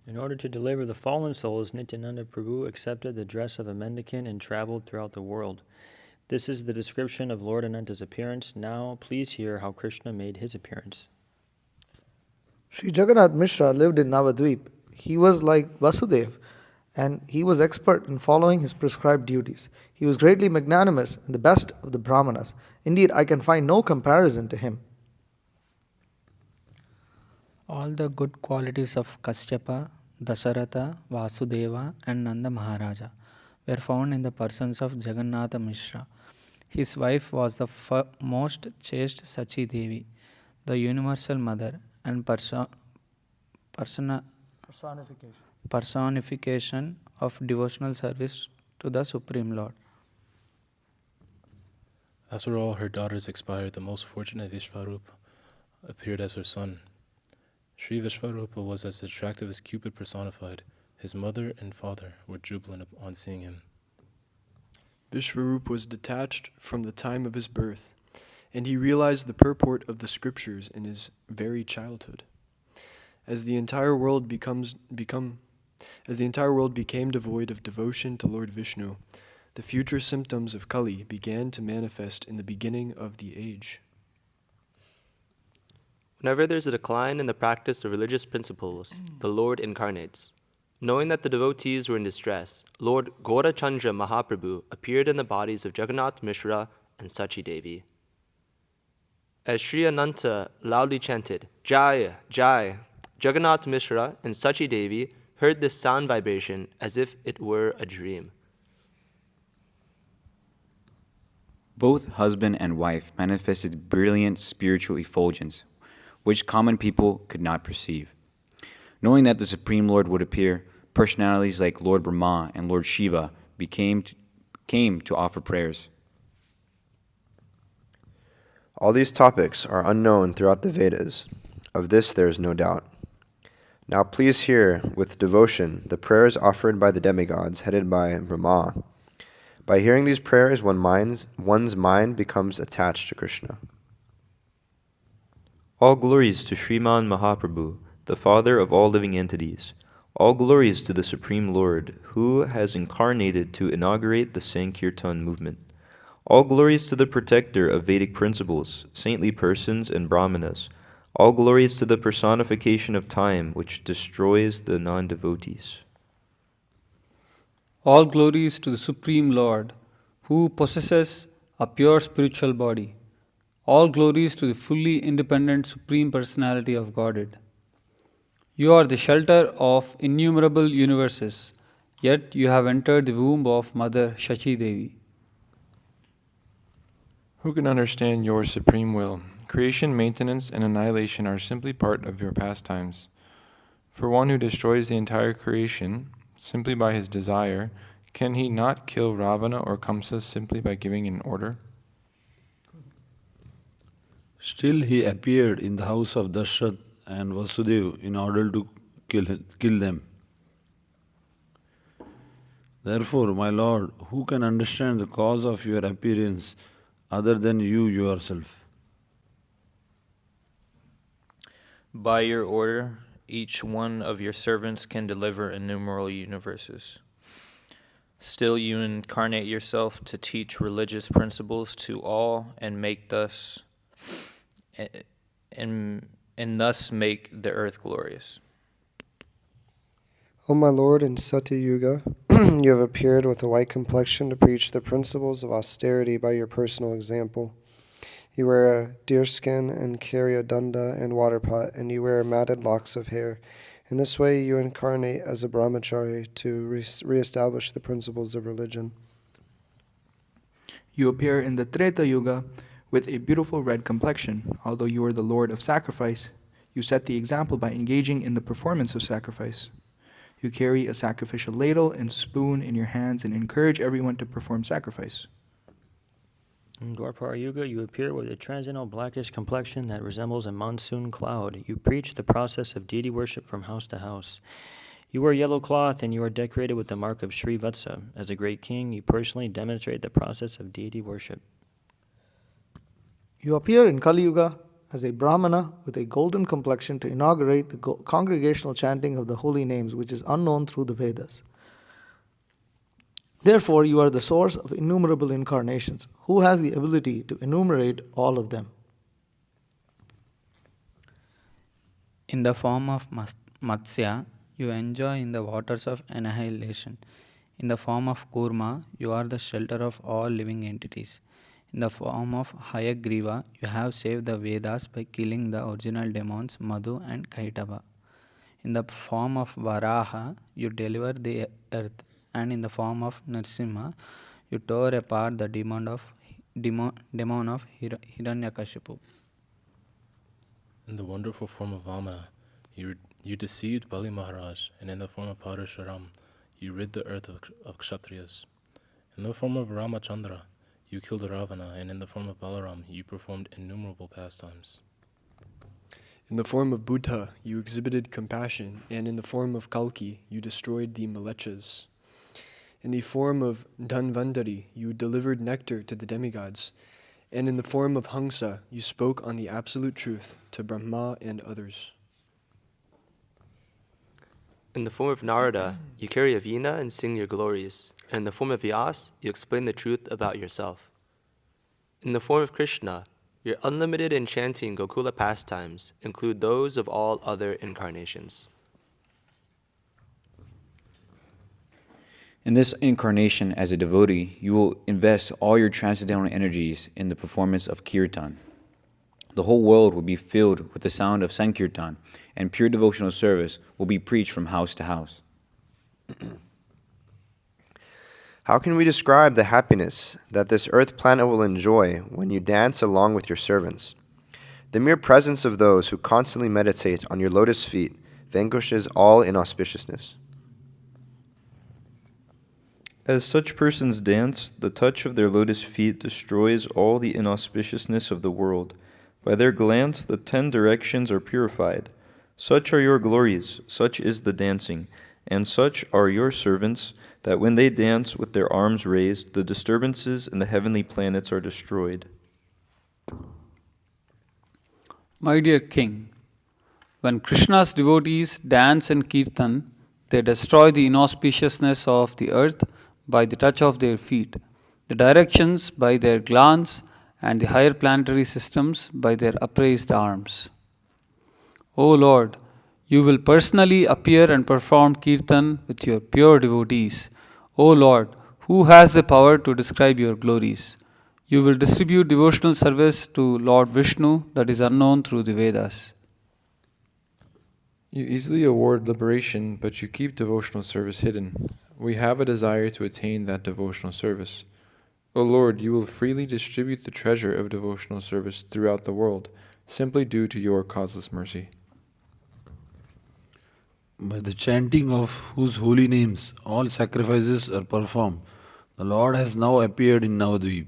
In order to deliver the fallen souls, Nityananda Prabhu accepted the dress of a mendicant and traveled throughout the world. This is the description of Lord Ananta's appearance. Now, please hear how Krishna made his appearance. Sri Jagannath Mishra lived in Navadvip. He was like Vasudev, and he was expert in following his prescribed duties. He was greatly magnanimous and the best of the Brahmanas. Indeed, I can find no comparison to him. All the good qualities of Kasyapa, Dasharatha, Vasudeva, and Nanda Maharaja were found in the persons of Jagannatha Mishra. His wife was the most chaste Sachi Devi, the universal mother and persona- personification of devotional service to the Supreme Lord. After all her daughters expired, the most fortunate Vishvarupa appeared as her son. Sri Vishvarupa was as attractive as Cupid personified. His mother and father were jubilant on seeing him. Vishvarupa was detached from the time of his birth, and he realized the purport of the scriptures in his very childhood. As the entire world became devoid of devotion to Lord Vishnu, the future symptoms of Kali began to manifest in the beginning of the age. Whenever there's a decline in the practice of religious principles, the Lord incarnates. Knowing that the devotees were in distress, Lord Gaurachandra Mahaprabhu appeared in the bodies of Jagannath Mishra and Sachi Devi. As Sri Ananta loudly chanted, Jai, Jai, Jagannath Mishra and Sachi Devi heard this sound vibration as if it were a dream. Both husband and wife manifested brilliant spiritual effulgence, which common people could not perceive. Knowing that the Supreme Lord would appear, personalities like Lord Brahma and Lord Shiva came to offer prayers. All these topics are unknown throughout the Vedas. Of this there is no doubt. Now please hear with devotion the prayers offered by the demigods headed by Brahma. By hearing these prayers, one's mind becomes attached to Krishna. All glories to Sriman Mahaprabhu, the Father of all living entities. All glories to the Supreme Lord, who has incarnated to inaugurate the Sankirtan movement. All glories to the protector of Vedic principles, saintly persons, and Brahmanas. All glories to the personification of time, which destroys the non-devotees. All glories to the Supreme Lord, who possesses a pure spiritual body. All glories to the fully independent Supreme Personality of Godhead. You are the shelter of innumerable universes, yet you have entered the womb of Mother Shachi Devi. Who can understand your supreme will? Creation, maintenance, and annihilation are simply part of your pastimes. For one who destroys the entire creation simply by his desire, can he not kill Ravana or Kamsa simply by giving an order? Still he appeared in the house of Dashrath and Vasudeva in order to kill them. Therefore, my Lord, who can understand the cause of your appearance other than you yourself? By your order, each one of your servants can deliver innumerable universes. Still you incarnate yourself to teach religious principles to all and thus make the earth glorious. O my Lord, in Satya Yuga, you have appeared with a white complexion to preach the principles of austerity by your personal example. You wear a deerskin and carry a dunda and water pot, and you wear matted locks of hair. In this way you incarnate as a brahmachari to re-establish the principles of religion. You appear in the Treta Yuga with a beautiful red complexion. Although you are the Lord of sacrifice, you set the example by engaging in the performance of sacrifice. You carry a sacrificial ladle and spoon in your hands and encourage everyone to perform sacrifice. In Dwapara Yuga, you appear with a transcendental blackish complexion that resembles a monsoon cloud. You preach the process of deity worship from house to house. You wear yellow cloth and you are decorated with the mark of Sri Vatsa. As a great king, you personally demonstrate the process of deity worship. You appear in Kali Yuga as a Brahmana with a golden complexion to inaugurate the congregational chanting of the holy names, which is unknown through the Vedas. Therefore, you are the source of innumerable incarnations. Who has the ability to enumerate all of them? In the form of Matsya, you enjoy in the waters of annihilation. In the form of Kurma, you are the shelter of all living entities. In the form of Hayagriva, you have saved the Vedas by killing the original demons Madhu and Kaitava. In the form of Varaha, you deliver the earth. And in the form of Nrsimha, you tore apart the demon of Hiranyakashipu. In the wonderful form of Vamana, you deceived Bali Maharaj, and in the form of Parashuram, you rid the earth of Kshatriyas. In the form of Ramachandra, you killed Ravana, and in the form of Balaram, you performed innumerable pastimes. In the form of Buddha, you exhibited compassion, and in the form of Kalki, you destroyed the Malechas. In the form of Dhanvantari, you delivered nectar to the demigods, and in the form of Hamsa, you spoke on the absolute truth to Brahma and others. In the form of Narada, you carry a veena and sing your glories, and in the form of Vyas, you explain the truth about yourself. In the form of Krishna, your unlimited enchanting Gokula pastimes include those of all other incarnations. In this incarnation as a devotee, you will invest all your transcendental energies in the performance of kirtan. The whole world will be filled with the sound of Sankirtan, and pure devotional service will be preached from house to house. How can we describe the happiness that this earth planet will enjoy when you dance along with your servants? The mere presence of those who constantly meditate on your lotus feet vanquishes all inauspiciousness. As such persons dance, the touch of their lotus feet destroys all the inauspiciousness of the world. By their glance, the 10 directions are purified. Such are your glories, such is the dancing, and such are your servants, that when they dance with their arms raised, the disturbances in the heavenly planets are destroyed. My dear King, when Krishna's devotees dance in Kirtan, they destroy the inauspiciousness of the earth by the touch of their feet, the directions by their glance, and the higher planetary systems by their upraised arms. O Lord, you will personally appear and perform Kirtan with your pure devotees. O Lord, who has the power to describe your glories? You will distribute devotional service to Lord Vishnu that is unknown through the Vedas. You easily award liberation, but you keep devotional service hidden. We have a desire to attain that devotional service. O Lord, you will freely distribute the treasure of devotional service throughout the world, simply due to your causeless mercy. By the chanting of whose holy names all sacrifices are performed, the Lord has now appeared in Navadvip.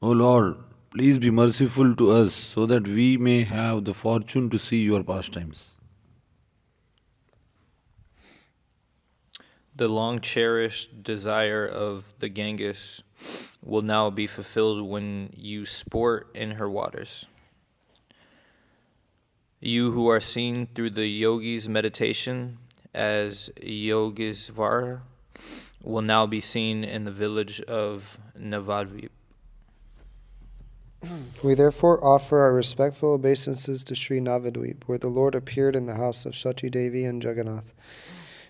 O Lord, please be merciful to us so that we may have the fortune to see your pastimes. The long-cherished desire of the Ganges will now be fulfilled when you sport in her waters. You who are seen through the yogi's meditation as Yogisvara will now be seen in the village of Navadvip. We therefore offer our respectful obeisances to Sri Navadvip, where the Lord appeared in the house of Shachi Devi and Jagannath.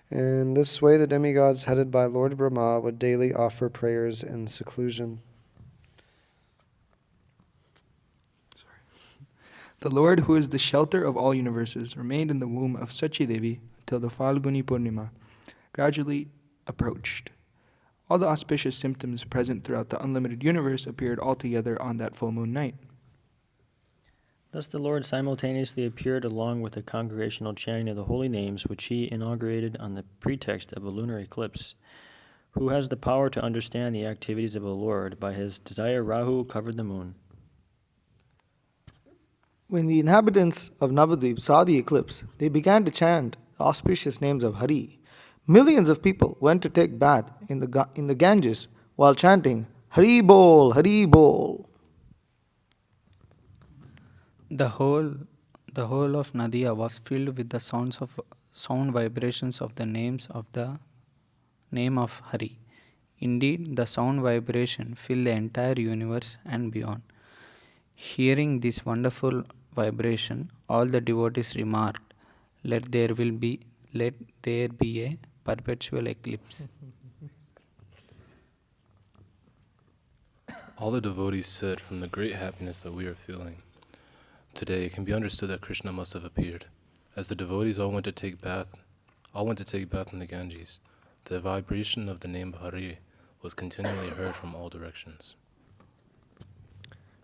In this way, the demigods headed by Lord Brahma would daily offer prayers in seclusion. The Lord, who is the shelter of all universes, remained in the womb of Sachi Devi until the Falguni Purnima gradually approached. All the auspicious symptoms present throughout the unlimited universe appeared altogether on that full moon night. Thus the Lord simultaneously appeared along with the congregational chanting of the holy names, which he inaugurated on the pretext of a lunar eclipse. Who has the power to understand the activities of the Lord? By his desire, Rahu covered the moon. When the inhabitants of Navadvip saw the eclipse, they began to chant the auspicious names of Hari. Millions of people went to take bath in the Ganges while chanting Hari Bol, Hari Bol. The whole of Nadia was filled with the sound vibrations of the name of Hari. Indeed, the sound vibration filled the entire universe and beyond. Hearing these wonderful vibration, all the devotees remarked, let there be a perpetual eclipse. All the devotees said, from the great happiness that we are feeling today, it can be understood that Krishna must have appeared. As the devotees all went to take bath in the Ganges, the vibration of the name Hari was continually heard from all directions.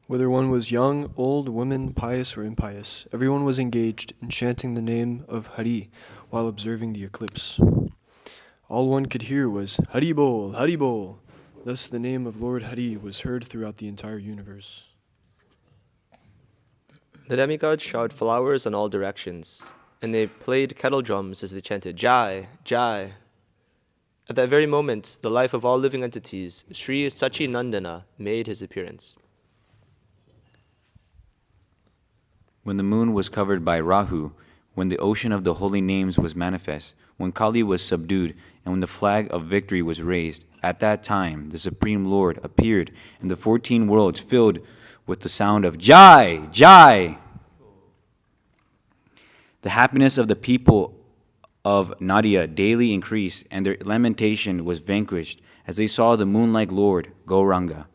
Whether one was young, old, woman, pious, or impious, everyone was engaged in chanting the name of Hari while observing the eclipse. All one could hear was Hari Bol, Hari Bol. Thus the name of Lord Hari was heard throughout the entire universe. The demigods showered flowers in all directions, and they played kettle drums as they chanted Jai, Jai. At that very moment, the life of all living entities, Sri Sachinandana, made his appearance. When the moon was covered by Rahu, when the ocean of the holy names was manifest, when Kali was subdued, and when the flag of victory was raised, at that time the Supreme Lord appeared, and the 14 worlds filled with the sound of Jai, Jai. The happiness of the people of Nadia daily increased, and their lamentation was vanquished as they saw the moon-like Lord, Gauranga.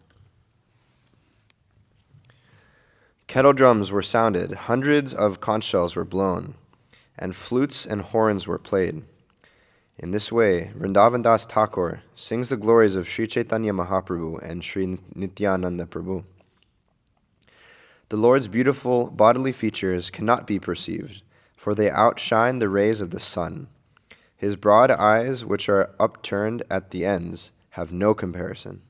Kettle drums were sounded, hundreds of conch shells were blown, and flutes and horns were played. In this way, Vrindavan Das Thakur sings the glories of Sri Caitanya Mahaprabhu and Sri Nityananda Prabhu. The Lord's beautiful bodily features cannot be perceived, for they outshine the rays of the sun. His broad eyes, which are upturned at the ends, have no comparison.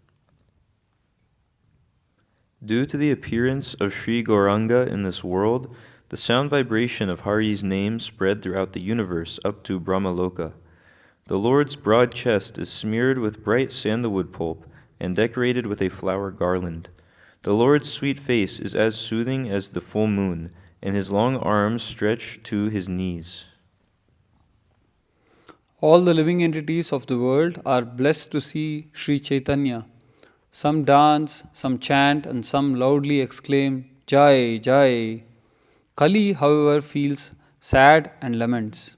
Due to the appearance of Sri Gauranga in this world, the sound vibration of Hari's name spread throughout the universe up to Brahmaloka. The Lord's broad chest is smeared with bright sandalwood pulp and decorated with a flower garland. The Lord's sweet face is as soothing as the full moon, and his long arms stretch to his knees. All the living entities of the world are blessed to see Sri Chaitanya. Some dance, some chant, and some loudly exclaim, Jai, Jai. Kali, however, feels sad and laments.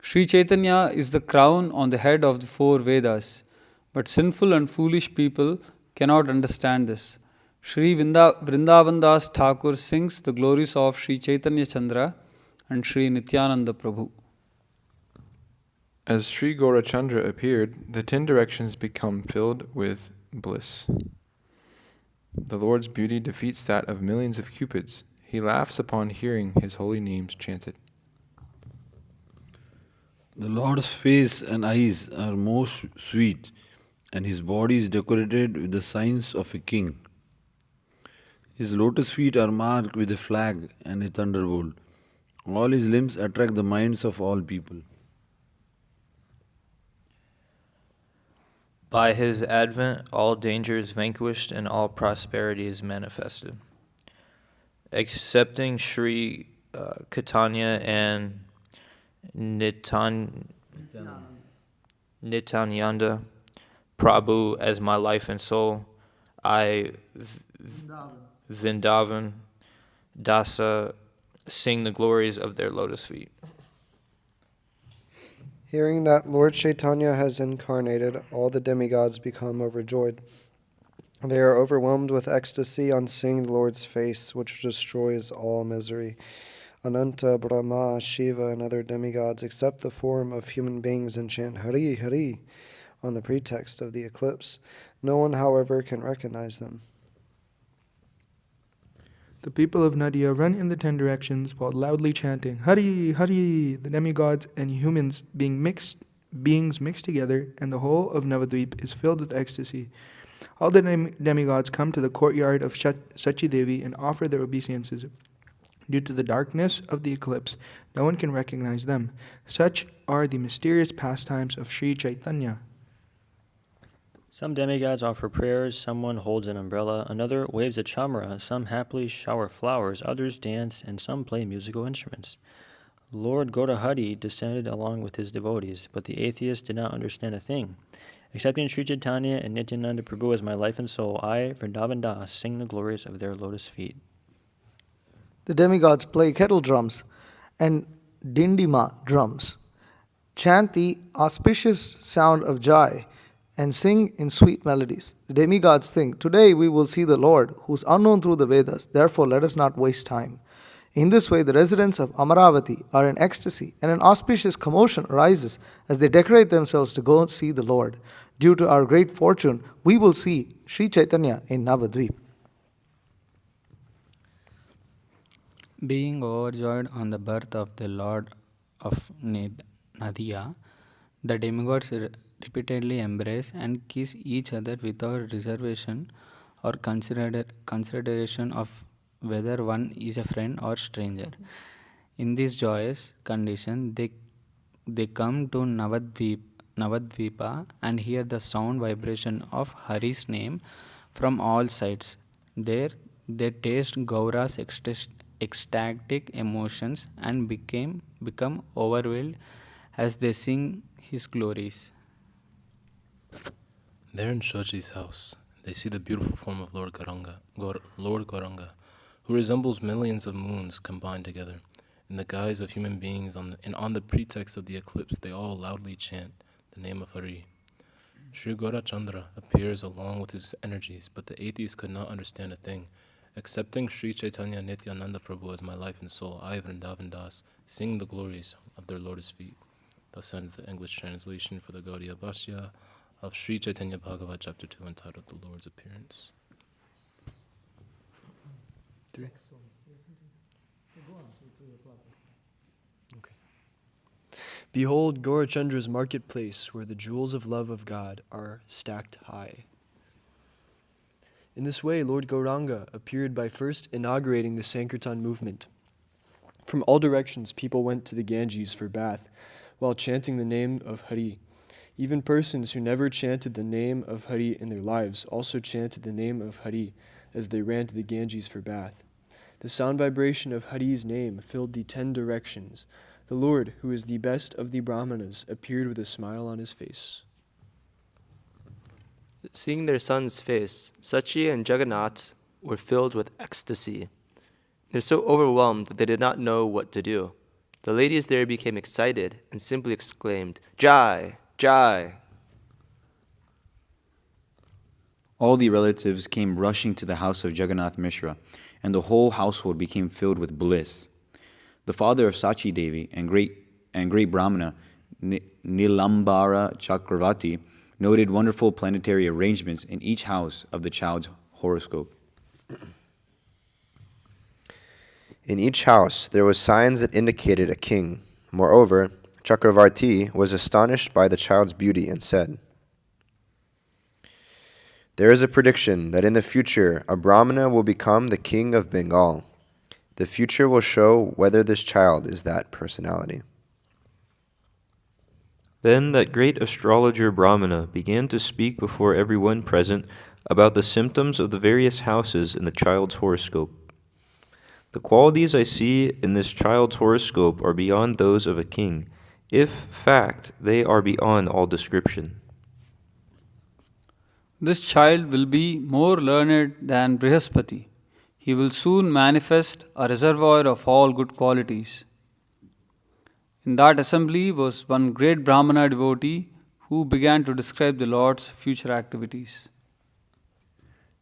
Sri Chaitanya is the crown on the head of the four Vedas, but sinful and foolish people cannot understand this. Sri Vrindavan Das Thakur sings the glories of Sri Chaitanya Chandra and Sri Nityananda Prabhu. As Sri Gaurachandra appeared, the 10 directions become filled with bliss. The Lord's beauty defeats that of millions of cupids. He laughs upon hearing his holy names chanted. The Lord's face and eyes are most sweet, and his body is decorated with the signs of a king. His lotus feet are marked with a flag and a thunderbolt. All his limbs attract the minds of all people. By his advent, all danger is vanquished and all prosperity is manifested. Accepting Sri Caitanya and Nityananda Prabhu as my life and soul, I, Vrindavan Dasa, sing the glories of their lotus feet. Hearing that Lord Chaitanya has incarnated, all the demigods become overjoyed. They are overwhelmed with ecstasy on seeing the Lord's face, which destroys all misery. Ananta, Brahma, Shiva, and other demigods accept the form of human beings and chant Hari, Hari on the pretext of the eclipse. No one, however, can recognize them. The people of Nadia run in the 10 directions while loudly chanting, Hari, Hari, the demigods and humans beings mixed together, and the whole of Navadvip is filled with ecstasy. All the demigods come to the courtyard of Sachi Devi and offer their obeisances. Due to the darkness of the eclipse, no one can recognize them. Such are the mysterious pastimes of Sri Chaitanya. Some demigods offer prayers, someone holds an umbrella, another waves a chamara, some happily shower flowers, others dance, and some play musical instruments. Lord Gaurahari descended along with his devotees, but the atheists did not understand a thing. Accepting Sri Chaitanya and Nityananda Prabhu as my life and soul, I, Vrindavan Das, sing the glories of their lotus feet. The demigods play kettle drums and dindima drums, chant the auspicious sound of jai, and sing in sweet melodies. The demigods think, "Today we will see the Lord, who is unknown through the Vedas, therefore let us not waste time." In this way, the residents of Amaravati are in ecstasy, and an auspicious commotion arises as they decorate themselves to go see the Lord. Due to our great fortune, we will see Sri Chaitanya in Navadvip. Being overjoyed on the birth of the Lord of Nadia, the demigods repeatedly embrace and kiss each other without reservation or consideration of whether one is a friend or stranger. In this joyous condition, they come to Navadvipa and hear the sound vibration of Hari's name from all sides. There, they taste Gaura's ecstatic emotions and become overwhelmed as they sing his glories. There in Shoji's house, they see the beautiful form of Lord Gauranga, who resembles millions of moons combined together. In the guise of human beings and on the pretext of the eclipse, they all loudly chant the name of Hari. Sri Gaurachandra appears along with his energies, but the atheists could not understand a thing. Accepting Sri Chaitanya Nityananda Prabhu as my life and soul, I, Vrindavan Das, sing the glories of their lotus feet. Thus ends the English translation for the Gaudiya Bhashya of Sri Caitanya Bhagavata Chapter 2 entitled The Lord's Appearance. Behold Gaurachandra's marketplace, where the jewels of love of God are stacked high. In this way, Lord Gauranga appeared by first inaugurating the Sankirtan movement. From all directions, people went to the Ganges for bath, while chanting the name of Hari. Even persons who never chanted the name of Hari in their lives also chanted the name of Hari as they ran to the Ganges for bath. The sound vibration of Hari's name filled the 10 directions. The Lord, who is the best of the Brahmanas, appeared with a smile on his face. Seeing their son's face, Sachi and Jagannath were filled with ecstasy. They're so overwhelmed that they did not know what to do. The ladies there became excited and simply exclaimed, "Jai! Jai!" All the relatives came rushing to the house of Jagannath Mishra, and the whole household became filled with bliss. The father of Sachi Devi and great Brahmana Nilambara Chakravarti noted wonderful planetary arrangements in each house of the child's horoscope. In each house there were signs that indicated a king. Moreover, Chakravarti was astonished by the child's beauty and said, "There is a prediction that in the future a Brahmana will become the king of Bengal. The future will show whether this child is that personality." Then that great astrologer Brahmana began to speak before everyone present about the symptoms of the various houses in the child's horoscope. The qualities I see in this child's horoscope are beyond those of a king. If fact, they are beyond all description. This child will be more learned than Brihaspati. He will soon manifest a reservoir of all good qualities. In that assembly was one great Brahmana devotee who began to describe the Lord's future activities.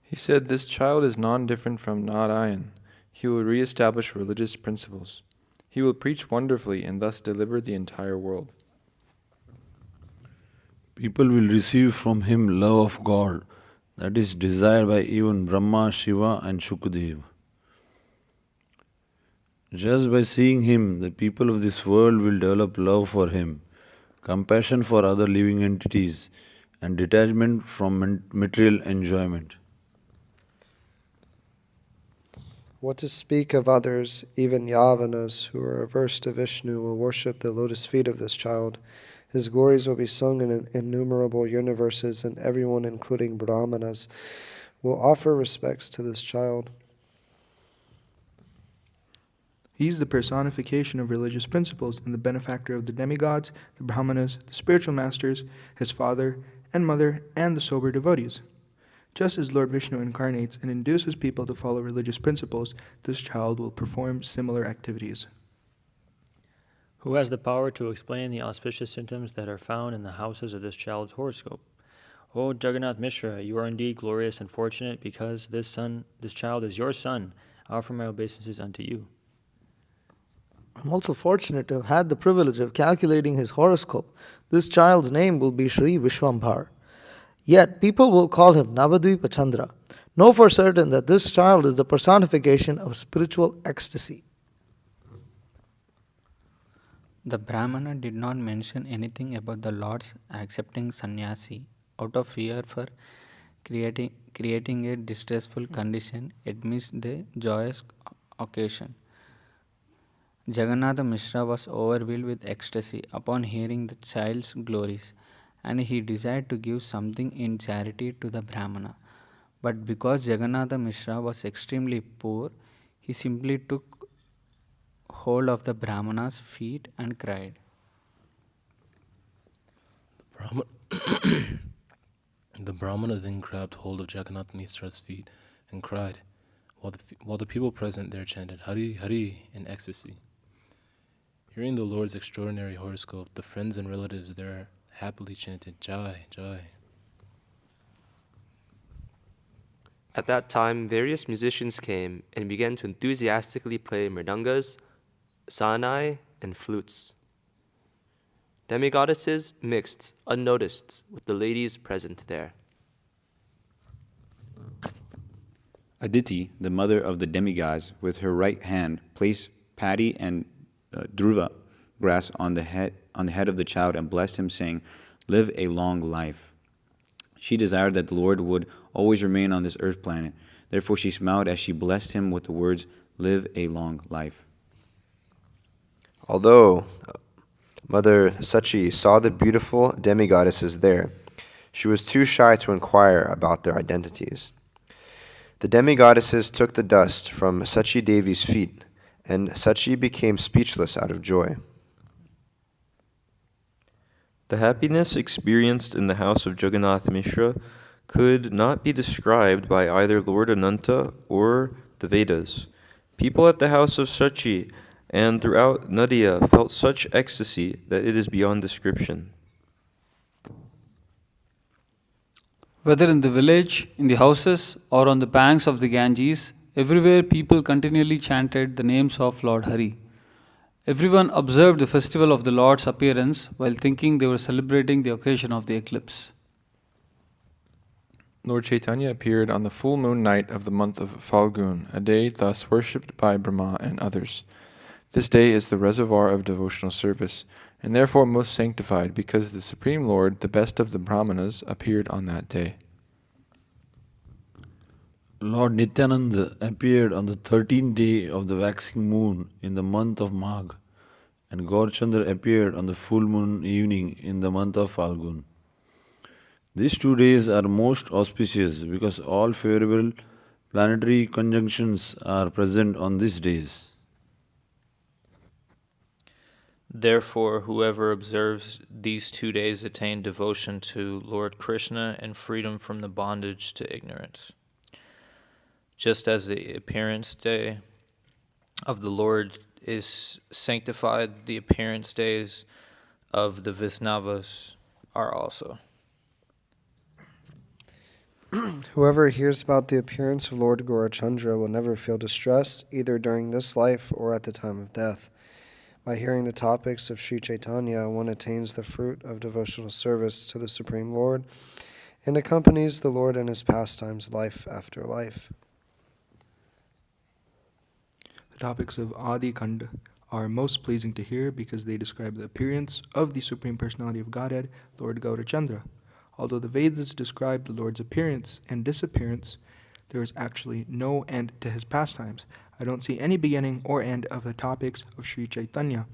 He said, "This child is non-different from Narayan. He will re-establish religious principles. He will preach wonderfully and thus deliver the entire world. People will receive from him love of God that is desired by even Brahma, Shiva and Shukadev. Just by seeing him, the people of this world will develop love for him, compassion for other living entities, and detachment from material enjoyment." What to speak of others, even Yavanas who are averse to Vishnu will worship the lotus feet of this child. His glories will be sung in innumerable universes, and everyone, including Brahmanas, will offer respects to this child. He is the personification of religious principles and the benefactor of the demigods, the Brahmanas, the spiritual masters, his father and mother, and the sober devotees. Just as Lord Vishnu incarnates and induces people to follow religious principles, this child will perform similar activities. Who has the power to explain the auspicious symptoms that are found in the houses of this child's horoscope? O Jagannath Mishra, you are indeed glorious and fortunate because this child is your son. I offer my obeisances unto you. I'm also fortunate to have had the privilege of calculating his horoscope. This child's name will be Sri Vishwambhar. Yet people will call him Navadvipa Chandra. Know for certain that this child is the personification of spiritual ecstasy. The Brahmana did not mention anything about the Lord's accepting sannyasi out of fear for creating a distressful condition amidst the joyous occasion. Jagannatha Mishra was overwhelmed with ecstasy upon hearing the child's glories, and he desired to give something in charity to the Brahmana. But because Jagannatha Mishra was extremely poor, he simply took hold of the Brahmana's feet and cried. The Brahmana then grabbed hold of Jagannath Mishra's feet and cried, while the people present there chanted Hari Hari in ecstasy. Hearing the Lord's extraordinary horoscope, the friends and relatives there happily chanted Jai Jai. At that time, various musicians came and began to enthusiastically play mridangas, saanai, and flutes. Demigoddesses mixed, unnoticed, with the ladies present there. Aditi, the mother of the demigods, with her right hand placed paddy and dhruva grass on the head of the child and blessed him, saying, "Live a long life." She desired that the Lord would always remain on this earth planet. Therefore she smiled as she blessed him with the words, "Live a long life." Although Mother Sachi saw the beautiful demigoddesses there, she was too shy to inquire about their identities. The demigoddesses took the dust from Sachi Devi's feet, and Sachi became speechless out of joy. The happiness experienced in the house of Jagannath Mishra could not be described by either Lord Ananta or the Vedas. People at the house of Sachi and throughout Nadia felt such ecstasy that it is beyond description. Whether in the village, in the houses, or on the banks of the Ganges, everywhere people continually chanted the names of Lord Hari. Everyone observed the festival of the Lord's appearance while thinking they were celebrating the occasion of the eclipse. Lord Chaitanya appeared on the full moon night of the month of Falgun, a day thus worshipped by Brahma and others. This day is the reservoir of devotional service, and therefore most sanctified, because the Supreme Lord, the best of the Brahmanas, appeared on that day. Lord Nityananda appeared on the 13th day of the waxing moon in the month of Magh, and Gaurchandra appeared on the full moon evening in the month of Falgun. These 2 days are most auspicious because all favorable planetary conjunctions are present on these days. Therefore, whoever observes these 2 days attain devotion to Lord Krishna and freedom from the bondage to ignorance. Just as the appearance day of the Lord is sanctified, the appearance days of the Vaisnavas are also. Whoever hears about the appearance of Lord Gaurachandra will never feel distress, either during this life or at the time of death. By hearing the topics of Sri Chaitanya, one attains the fruit of devotional service to the Supreme Lord and accompanies the Lord in his pastimes life after life. The topics of Adi Kanda are most pleasing to hear because they describe the appearance of the Supreme Personality of Godhead, Lord Gaurachandra. Although the Vedas describe the Lord's appearance and disappearance, there is actually no end to his pastimes. I don't see any beginning or end of the topics of Sri Chaitanya.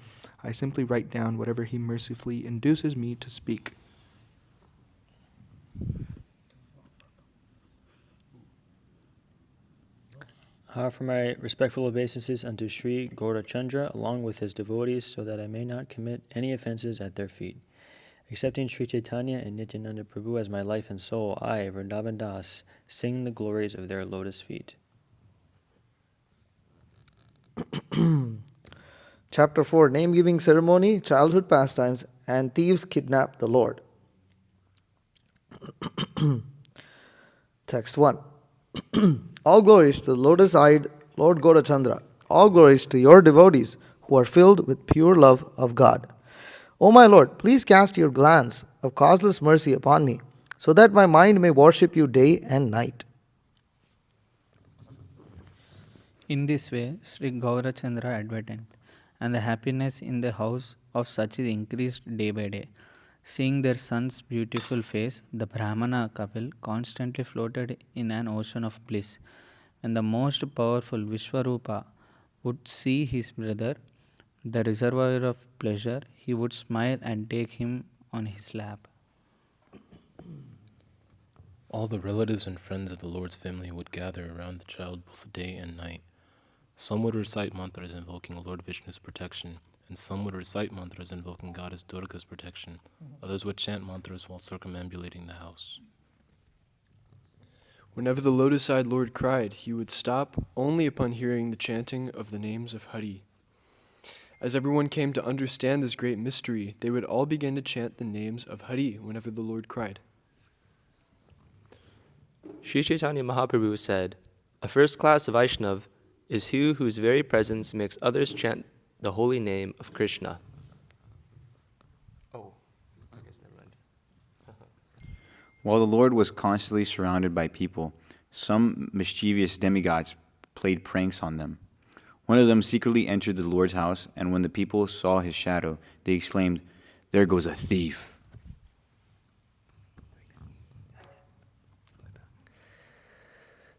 I simply write down whatever he mercifully induces me to speak. I offer my respectful obeisances unto Sri Gaurachandra along with his devotees, so that I may not commit any offenses at their feet. Accepting Sri Chaitanya and Nityananda Prabhu as my life and soul, I, Vrindavan Das, sing the glories of their lotus feet. Chapter 4, Name Giving Ceremony, Childhood Pastimes, and Thieves Kidnap the Lord. Text 1. All glories to the lotus-eyed Lord Gaurachandra. All glories to your devotees who are filled with pure love of God. O my Lord, please cast your glance of causeless mercy upon me, so that my mind may worship you day and night. In this way, Sri Gaurachandra advertised, and the happiness in the house of such is increased day by day. Seeing their son's beautiful face, the Brahmana couple constantly floated in an ocean of bliss. When the most powerful Vishwarupa would see his brother, the reservoir of pleasure, he would smile and take him on his lap. All the relatives and friends of the Lord's family would gather around the child both day and night. Some would recite mantras invoking Lord Vishnu's protection, and some would recite mantras invoking Goddess Durga's protection. Others would chant mantras while circumambulating the house. Whenever the lotus-eyed Lord cried, he would stop only upon hearing the chanting of the names of Hari. As everyone came to understand this great mystery, they would all begin to chant the names of Hari whenever the Lord cried. Sri Chaitanya Mahaprabhu said, "A first-class Vaishnav is he whose very presence makes others chant the holy name of Krishna." While the Lord was constantly surrounded by people, some mischievous demigods played pranks on them. One of them secretly entered the Lord's house, and when the people saw his shadow, they exclaimed, "There goes a thief."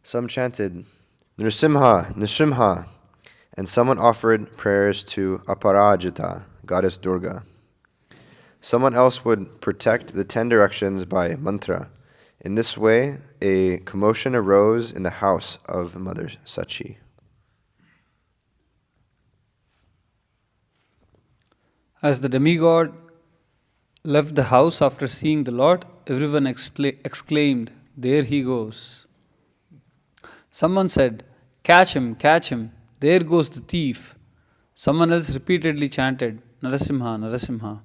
Some chanted, Nrsimha, Nrsimha, and someone offered prayers to Aparajita, Goddess Durga. Someone else would protect the 10 directions by mantra. In this way, a commotion arose in the house of Mother Sachi. As the demigod left the house after seeing the Lord, everyone exclaimed, "There he goes." Someone said, catch him, there goes the thief." Someone else repeatedly chanted, "Narasimha, Narasimha."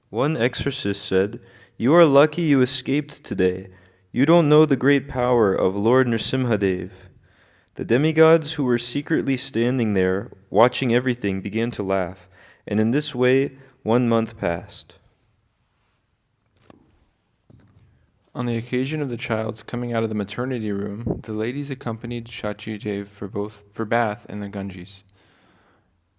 One exorcist said, "You are lucky you escaped today. You don't know the great power of Lord Nrsimhadev." The demigods who were secretly standing there, watching everything, began to laugh, and in this way 1 month passed. On the occasion of the child's coming out of the maternity room, the ladies accompanied Shachi Dev for bath in the Ganges.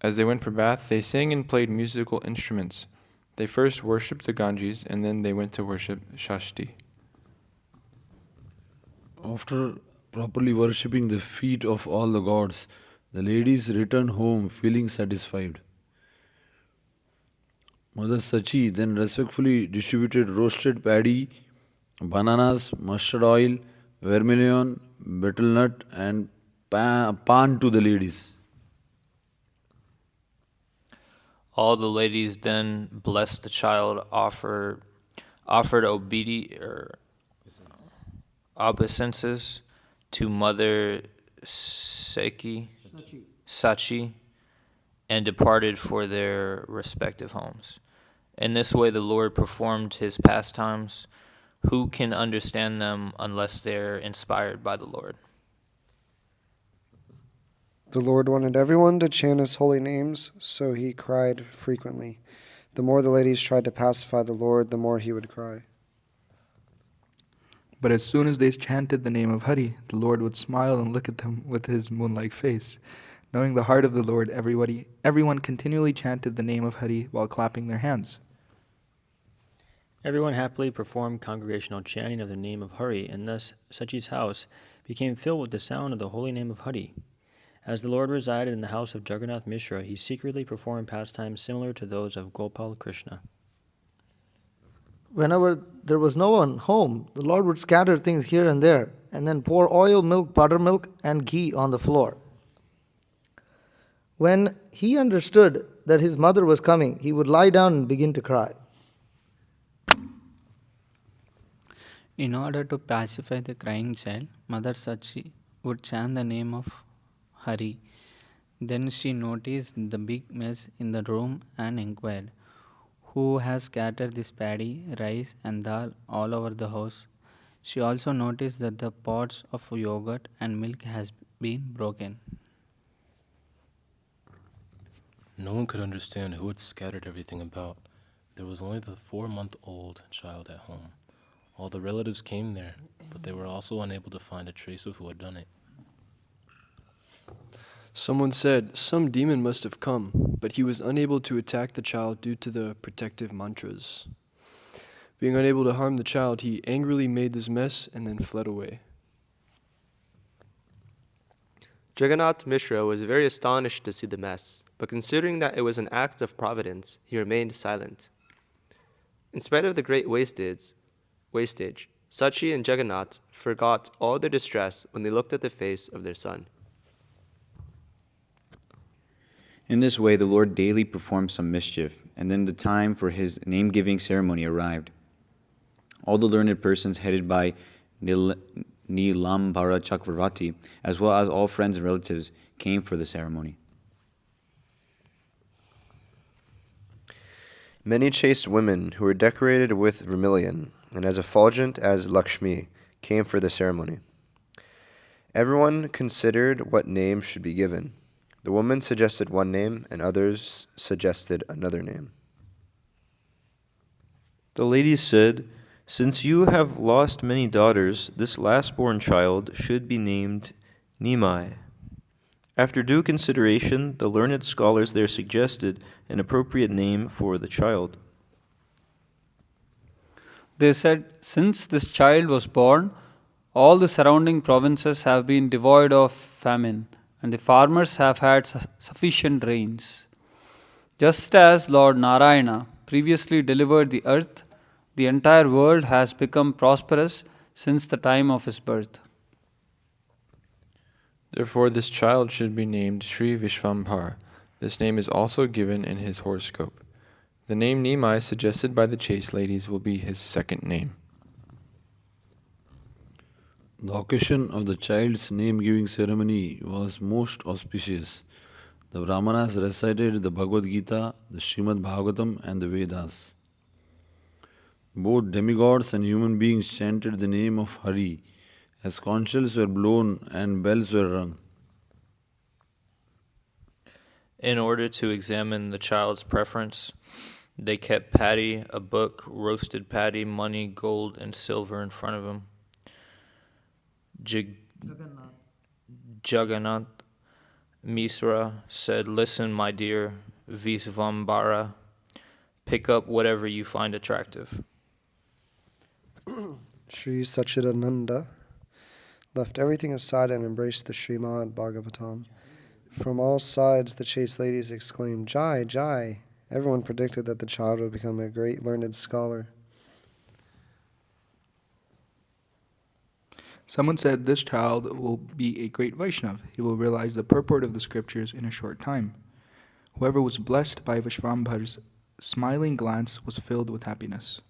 As they went for bath, they sang and played musical instruments. They first worshipped the Ganges, and then they went to worship Shashti. After properly worshipping the feet of all the gods, the ladies returned home feeling satisfied. Mother Sachi then respectfully distributed roasted paddy, bananas, mustard oil, vermilion, betel nut, and pan to the ladies. All the ladies then blessed the child, offered obeisances to Mother Sachi, and departed for their respective homes. In this way, the Lord performed his pastimes. Who can understand them unless they're inspired by the Lord? The Lord wanted everyone to chant his holy names, so he cried frequently. The more the ladies tried to pacify the Lord, the more he would cry. But as soon as they chanted the name of Hari, the Lord would smile and look at them with his moon-like face. Knowing the heart of the Lord, everyone continually chanted the name of Hari while clapping their hands. Everyone happily performed congregational chanting of the name of Hari, and thus Sachi's house became filled with the sound of the holy name of Hari. As the Lord resided in the house of Jagannath Mishra, he secretly performed pastimes similar to those of Gopal Krishna. Whenever there was no one home, the Lord would scatter things here and there, and then pour oil, milk, buttermilk, and ghee on the floor. When he understood that his mother was coming, he would lie down and begin to cry. In order to pacify the crying child, Mother Sachi would chant the name of Hari. Then she noticed the big mess in the room and inquired, "Who has scattered this paddy, rice, and dal all over the house?" She also noticed that the pots of yogurt and milk has been broken. No one could understand who had scattered everything about. There was only the 4-month-old child at home. All the relatives came there, but they were also unable to find a trace of who had done it. Someone said some demon must have come, but he was unable to attack the child due to the protective mantras. Being unable to harm the child, he angrily made this mess and then fled away. Jagannath Mishra was very astonished to see the mess, but considering that it was an act of providence, he remained silent. In spite of the great wastage, Sachi and Jagannath forgot all their distress when they looked at the face of their son. In this way, the Lord daily performed some mischief, and then the time for his name-giving ceremony arrived. All the learned persons headed by Nilambara Chakravarti, as well as all friends and relatives, came for the ceremony. Many chaste women who were decorated with vermilion and as effulgent as Lakshmi came for the ceremony. Everyone considered what name should be given. The woman suggested one name, and others suggested another name. The ladies said, "Since you have lost many daughters, this last-born child should be named Nimai." After due consideration, the learned scholars there suggested an appropriate name for the child. They said, "Since this child was born, all the surrounding provinces have been devoid of famine, and the farmers have had sufficient rains. Just as Lord Narayana previously delivered the earth, the entire world has become prosperous since the time of his birth. Therefore, this child should be named Sri Vishvambhar. This name is also given in his horoscope. The name Nimai suggested by the chaste ladies will be his second name." The occasion of the child's name-giving ceremony was most auspicious. The Brahmanas recited the Bhagavad Gita, the Srimad Bhagavatam, and the Vedas. Both demigods and human beings chanted the name of Hari as conch shells were blown and bells were rung. In order to examine the child's preference, they kept paddy, a book, roasted paddy, money, gold, and silver in front of him. Jagannath Misra said, "Listen, my dear Visvambara, pick up whatever you find attractive." Sri Sachidananda left everything aside and embraced the Srimad Bhagavatam. From all sides, the chaste ladies exclaimed, "Jai, Jai!" Everyone predicted that the child would become a great learned scholar. Someone said this child will be a great Vaishnav. He will realize the purport of the scriptures in a short time. Whoever was blessed by Vishvambhar's smiling glance was filled with happiness.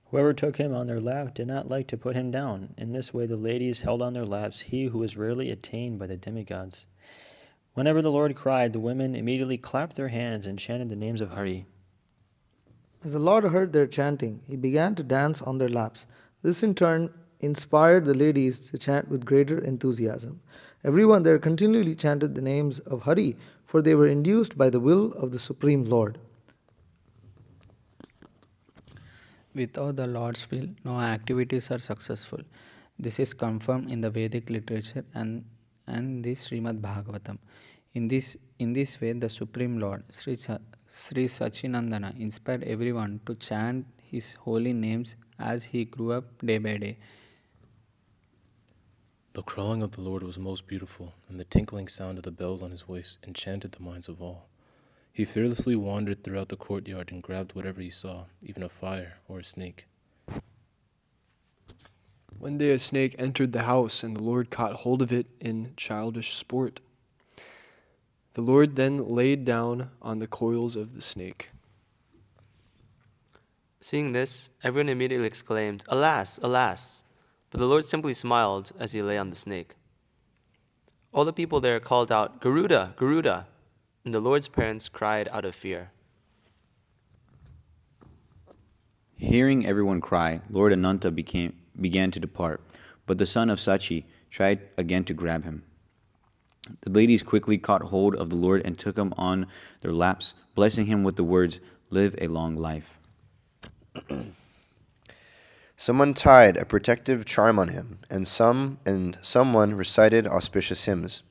Whoever took him on their lap did not like to put him down. In this way, the ladies held on their laps he who was rarely attained by the demigods. Whenever the Lord cried, the women immediately clapped their hands and chanted the names of Hari. As the Lord heard their chanting, he began to dance on their laps. This in turn inspired the ladies to chant with greater enthusiasm. Everyone there continually chanted the names of Hari, for they were induced by the will of the Supreme Lord. Without the Lord's will, no activities are successful. This is confirmed in the Vedic literature and the Srimad Bhagavatam. In this way, the Supreme Lord, Sri Sachinandana, inspired everyone to chant his holy names as he grew up day by day. The crawling of the Lord was most beautiful, and the tinkling sound of the bells on his waist enchanted the minds of all. He fearlessly wandered throughout the courtyard and grabbed whatever he saw, even a fire or a snake. One day a snake entered the house, and the Lord caught hold of it in childish sport. The Lord then laid down on the coils of the snake. Seeing this, everyone immediately exclaimed, "Alas, alas!" But the Lord simply smiled as he lay on the snake. All the people there called out, "Garuda, Garuda!" And the Lord's parents cried out of fear. Hearing everyone cry, Lord Ananta began to depart, but the son of Sachi tried again to grab him. The ladies quickly caught hold of the Lord and took him on their laps, blessing him with the words, "Live a long life." Someone tied a protective charm on him, and someone recited auspicious hymns.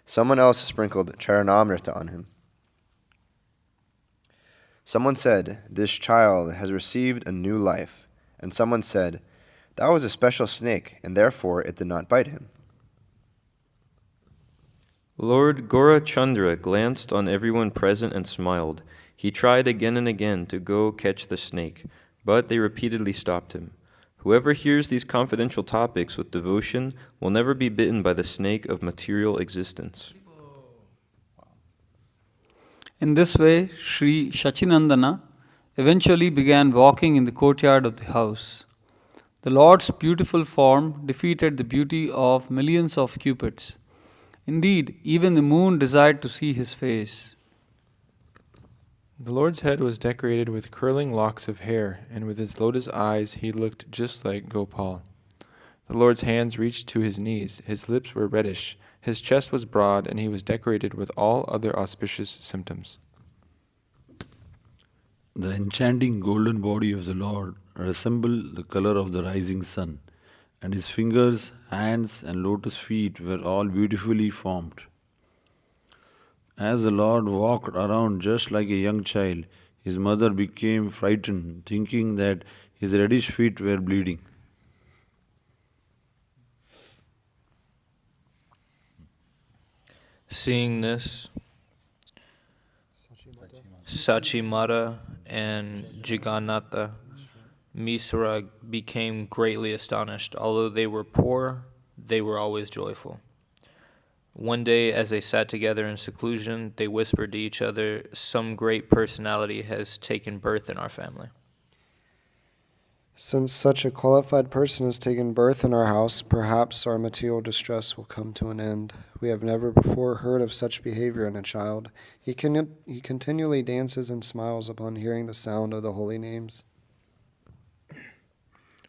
Someone else sprinkled charanamrita on him. Someone said, "This child has received a new life." And someone said, "That was a special snake, and therefore it did not bite him." Lord Gora Chandra glanced on everyone present and smiled. He tried again and again to go catch the snake, but they repeatedly stopped him. Whoever hears these confidential topics with devotion will never be bitten by the snake of material existence. In this way, Sri Shachinandana eventually began walking in the courtyard of the house. The Lord's beautiful form defeated the beauty of millions of cupids. Indeed, even the moon desired to see his face. The Lord's head was decorated with curling locks of hair, and with his lotus eyes he looked just like Gopal. The Lord's hands reached to his knees, his lips were reddish, his chest was broad, and he was decorated with all other auspicious symptoms. The enchanting golden body of the Lord resembled the color of the rising sun, and his fingers, hands, and lotus feet were all beautifully formed. As the Lord walked around just like a young child, his mother became frightened, thinking that his reddish feet were bleeding. Seeing this, Sachimata and Jigannatha Misra became greatly astonished. Although they were poor, they were always joyful. One day, as they sat together in seclusion, they whispered to each other, "Some great personality has taken birth in our family." Since such a qualified person has taken birth in our house, perhaps our material distress will come to an end. We have never before heard of such behavior in a child. He continually dances and smiles upon hearing the sound of the holy names.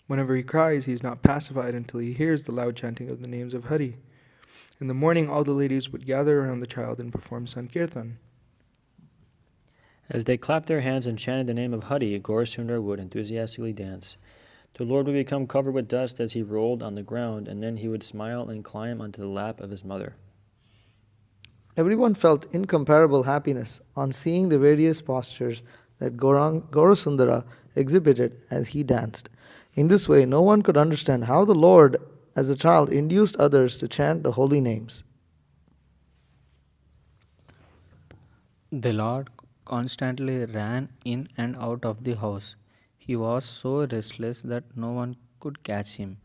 Whenever he cries, he is not pacified until he hears the loud chanting of the names of Hari. In the morning, all the ladies would gather around the child and perform Sankirtan. As they clapped their hands and chanted the name of Hari, Gaurasundar would enthusiastically dance. The Lord would become covered with dust as he rolled on the ground, and then he would smile and climb onto the lap of his mother. Everyone felt incomparable happiness on seeing the various postures that Gaurasundara exhibited as he danced. In this way, no one could understand how the Lord, as a child, induced others to chant the holy names. The Lord constantly ran in and out of the house. He was so restless that no one could catch him.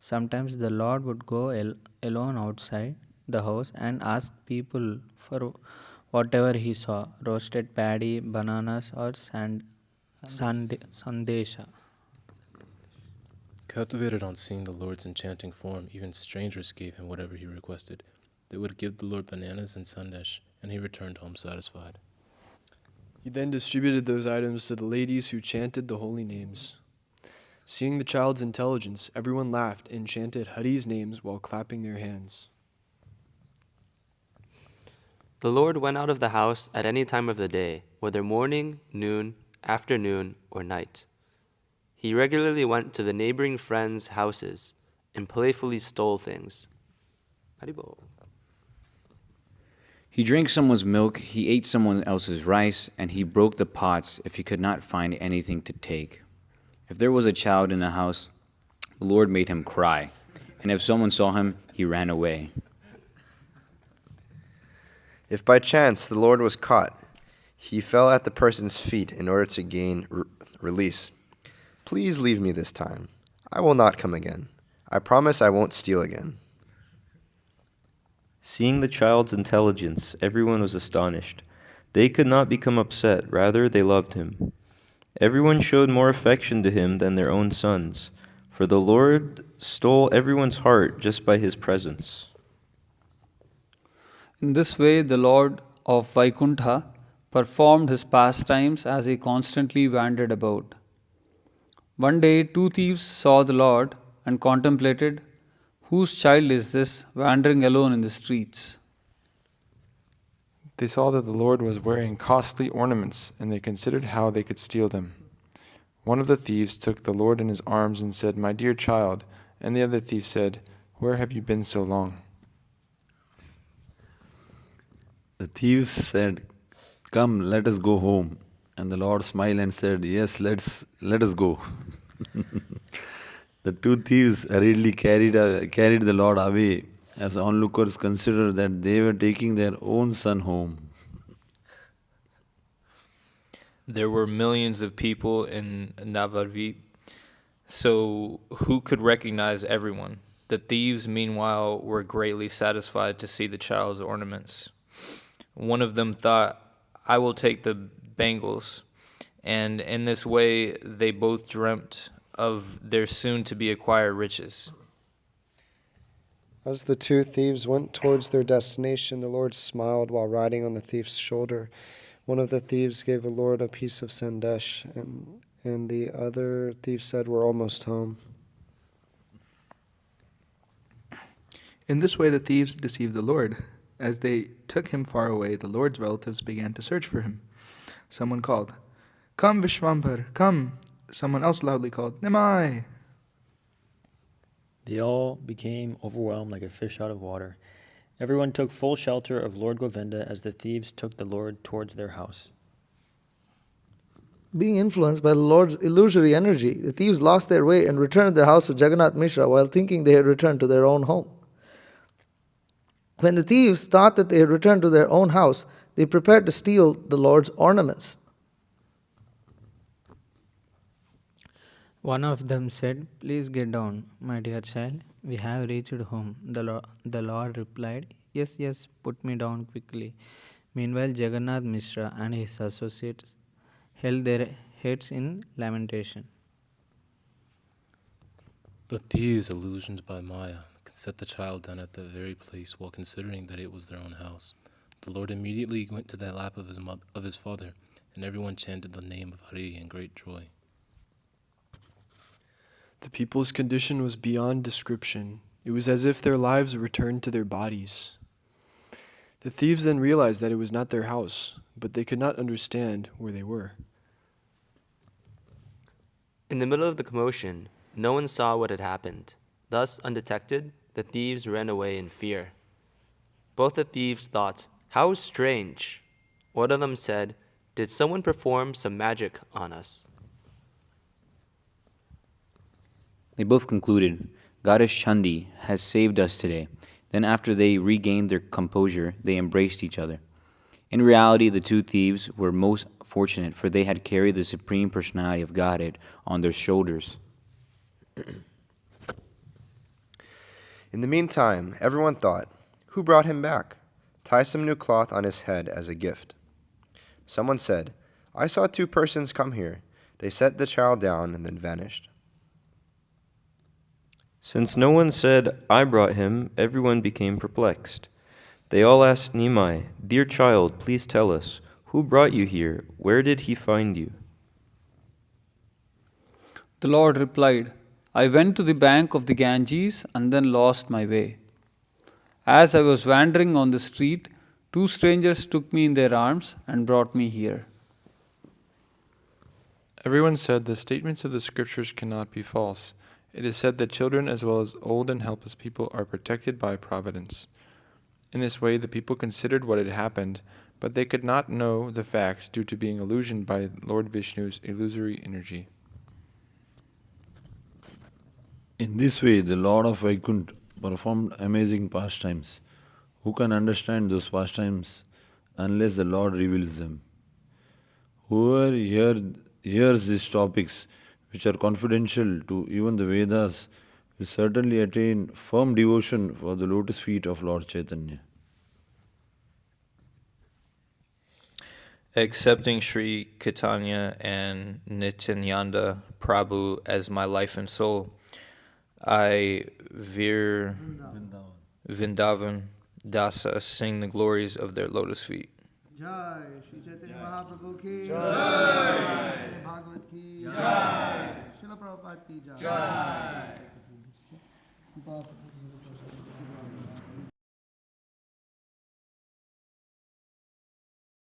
Sometimes the Lord would go alone outside the house and ask people for whatever he saw: roasted paddy, bananas, or sandesha. Captivated on seeing the Lord's enchanting form, even strangers gave him whatever he requested. They would give the Lord bananas and sandesh, and he returned home satisfied. He then distributed those items to the ladies who chanted the holy names. Seeing the child's intelligence, everyone laughed and chanted Hari's names while clapping their hands. The Lord went out of the house at any time of the day, whether morning, noon, afternoon, or night. He regularly went to the neighboring friends' houses and playfully stole things. Haribo. He drank someone's milk, he ate someone else's rice, and he broke the pots if he could not find anything to take. If there was a child in the house, the Lord made him cry, and if someone saw him, he ran away. If by chance the Lord was caught, he fell at the person's feet in order to gain release. "Please leave me this time. I will not come again. I promise I won't steal again." Seeing the child's intelligence, everyone was astonished. They could not become upset, rather, they loved him. Everyone showed more affection to him than their own sons, for the Lord stole everyone's heart just by his presence. In this way, the Lord of Vaikuntha performed his pastimes as he constantly wandered about. One day, two thieves saw the Lord and contemplated, "Whose child is this wandering alone in the streets?" They saw that the Lord was wearing costly ornaments, and they considered how they could steal them. One of the thieves took the Lord in his arms and said, "My dear child," and the other thief said, "Where have you been so long?" The thieves said, "Come, let us go home." And the Lord smiled and said, "Yes, let us go." The two thieves hurriedly carried the Lord away, as onlookers considered that they were taking their own son home. There were millions of people in Navadvip, so who could recognize everyone? The thieves, meanwhile, were greatly satisfied to see the child's ornaments. One of them thought, "I will take the bangles," and in this way they both dreamt of their soon-to-be acquired riches. As the two thieves went towards their destination, the Lord smiled while riding on the thief's shoulder. One of the thieves gave the Lord a piece of sandesh, and the other thief said, "We're almost home." In this way, the thieves deceived the Lord. As they took him far away, the Lord's relatives began to search for him. Someone called, "Come, Vishwambhar, come!" Someone else loudly called, "Nimai!" They all became overwhelmed like a fish out of water. Everyone took full shelter of Lord Govinda as the thieves took the Lord towards their house. Being influenced by the Lord's illusory energy, the thieves lost their way and returned to the house of Jagannath Mishra while thinking they had returned to their own home. When the thieves thought that they had returned to their own house, they prepared to steal the Lord's ornaments. One of them said, "Please get down, my dear child. We have reached home." The Lord replied, "Yes, yes, put me down quickly." Meanwhile, Jagannath Mishra and his associates held their heads in lamentation. The thieves, illusioned by Maya, could set the child down at the very place while considering that it was their own house. The Lord immediately went to the lap of his father, and everyone chanted the name of Hari in great joy. The people's condition was beyond description. It was as if their lives returned to their bodies. The thieves then realized that it was not their house, but they could not understand where they were. In the middle of the commotion, no one saw what had happened. Thus, undetected, the thieves ran away in fear. Both the thieves thought, "How strange!" One of them said, "Did someone perform some magic on us?" They both concluded, "Goddess Chandi has saved us today." Then after they regained their composure, they embraced each other. In reality, the two thieves were most fortunate, for they had carried the Supreme Personality of Godhead on their shoulders. In the meantime, everyone thought, "Who brought him back? Tie some new cloth on his head as a gift." Someone said, "I saw two persons come here." They set the child down and then vanished. Since no one said, "I brought him," everyone became perplexed. They all asked Nimai, "Dear child, please tell us, who brought you here? Where did he find you?" The Lord replied, "I went to the bank of the Ganges and then lost my way. As I was wandering on the street, two strangers took me in their arms and brought me here." Everyone said the statements of the scriptures cannot be false. It is said that children as well as old and helpless people are protected by providence. In this way, the people considered what had happened, but they could not know the facts due to being illusioned by Lord Vishnu's illusory energy. In this way, the Lord of Vaikuntha performed amazing pastimes. Who can understand those pastimes unless the Lord reveals them? Whoever hears these topics, which are confidential to even the Vedas, will certainly attain firm devotion for the lotus feet of Lord Chaitanya. Accepting Sri Caitanya and Nityananda Prabhu as my life and soul, I, Veer Vindavan Dasa, sing the glories of their lotus feet. Jai Shri Chaitanya Mahaprabhu ki Jai Chaitanya Bhagavat ki Jai Srila Prabhupada ki Jai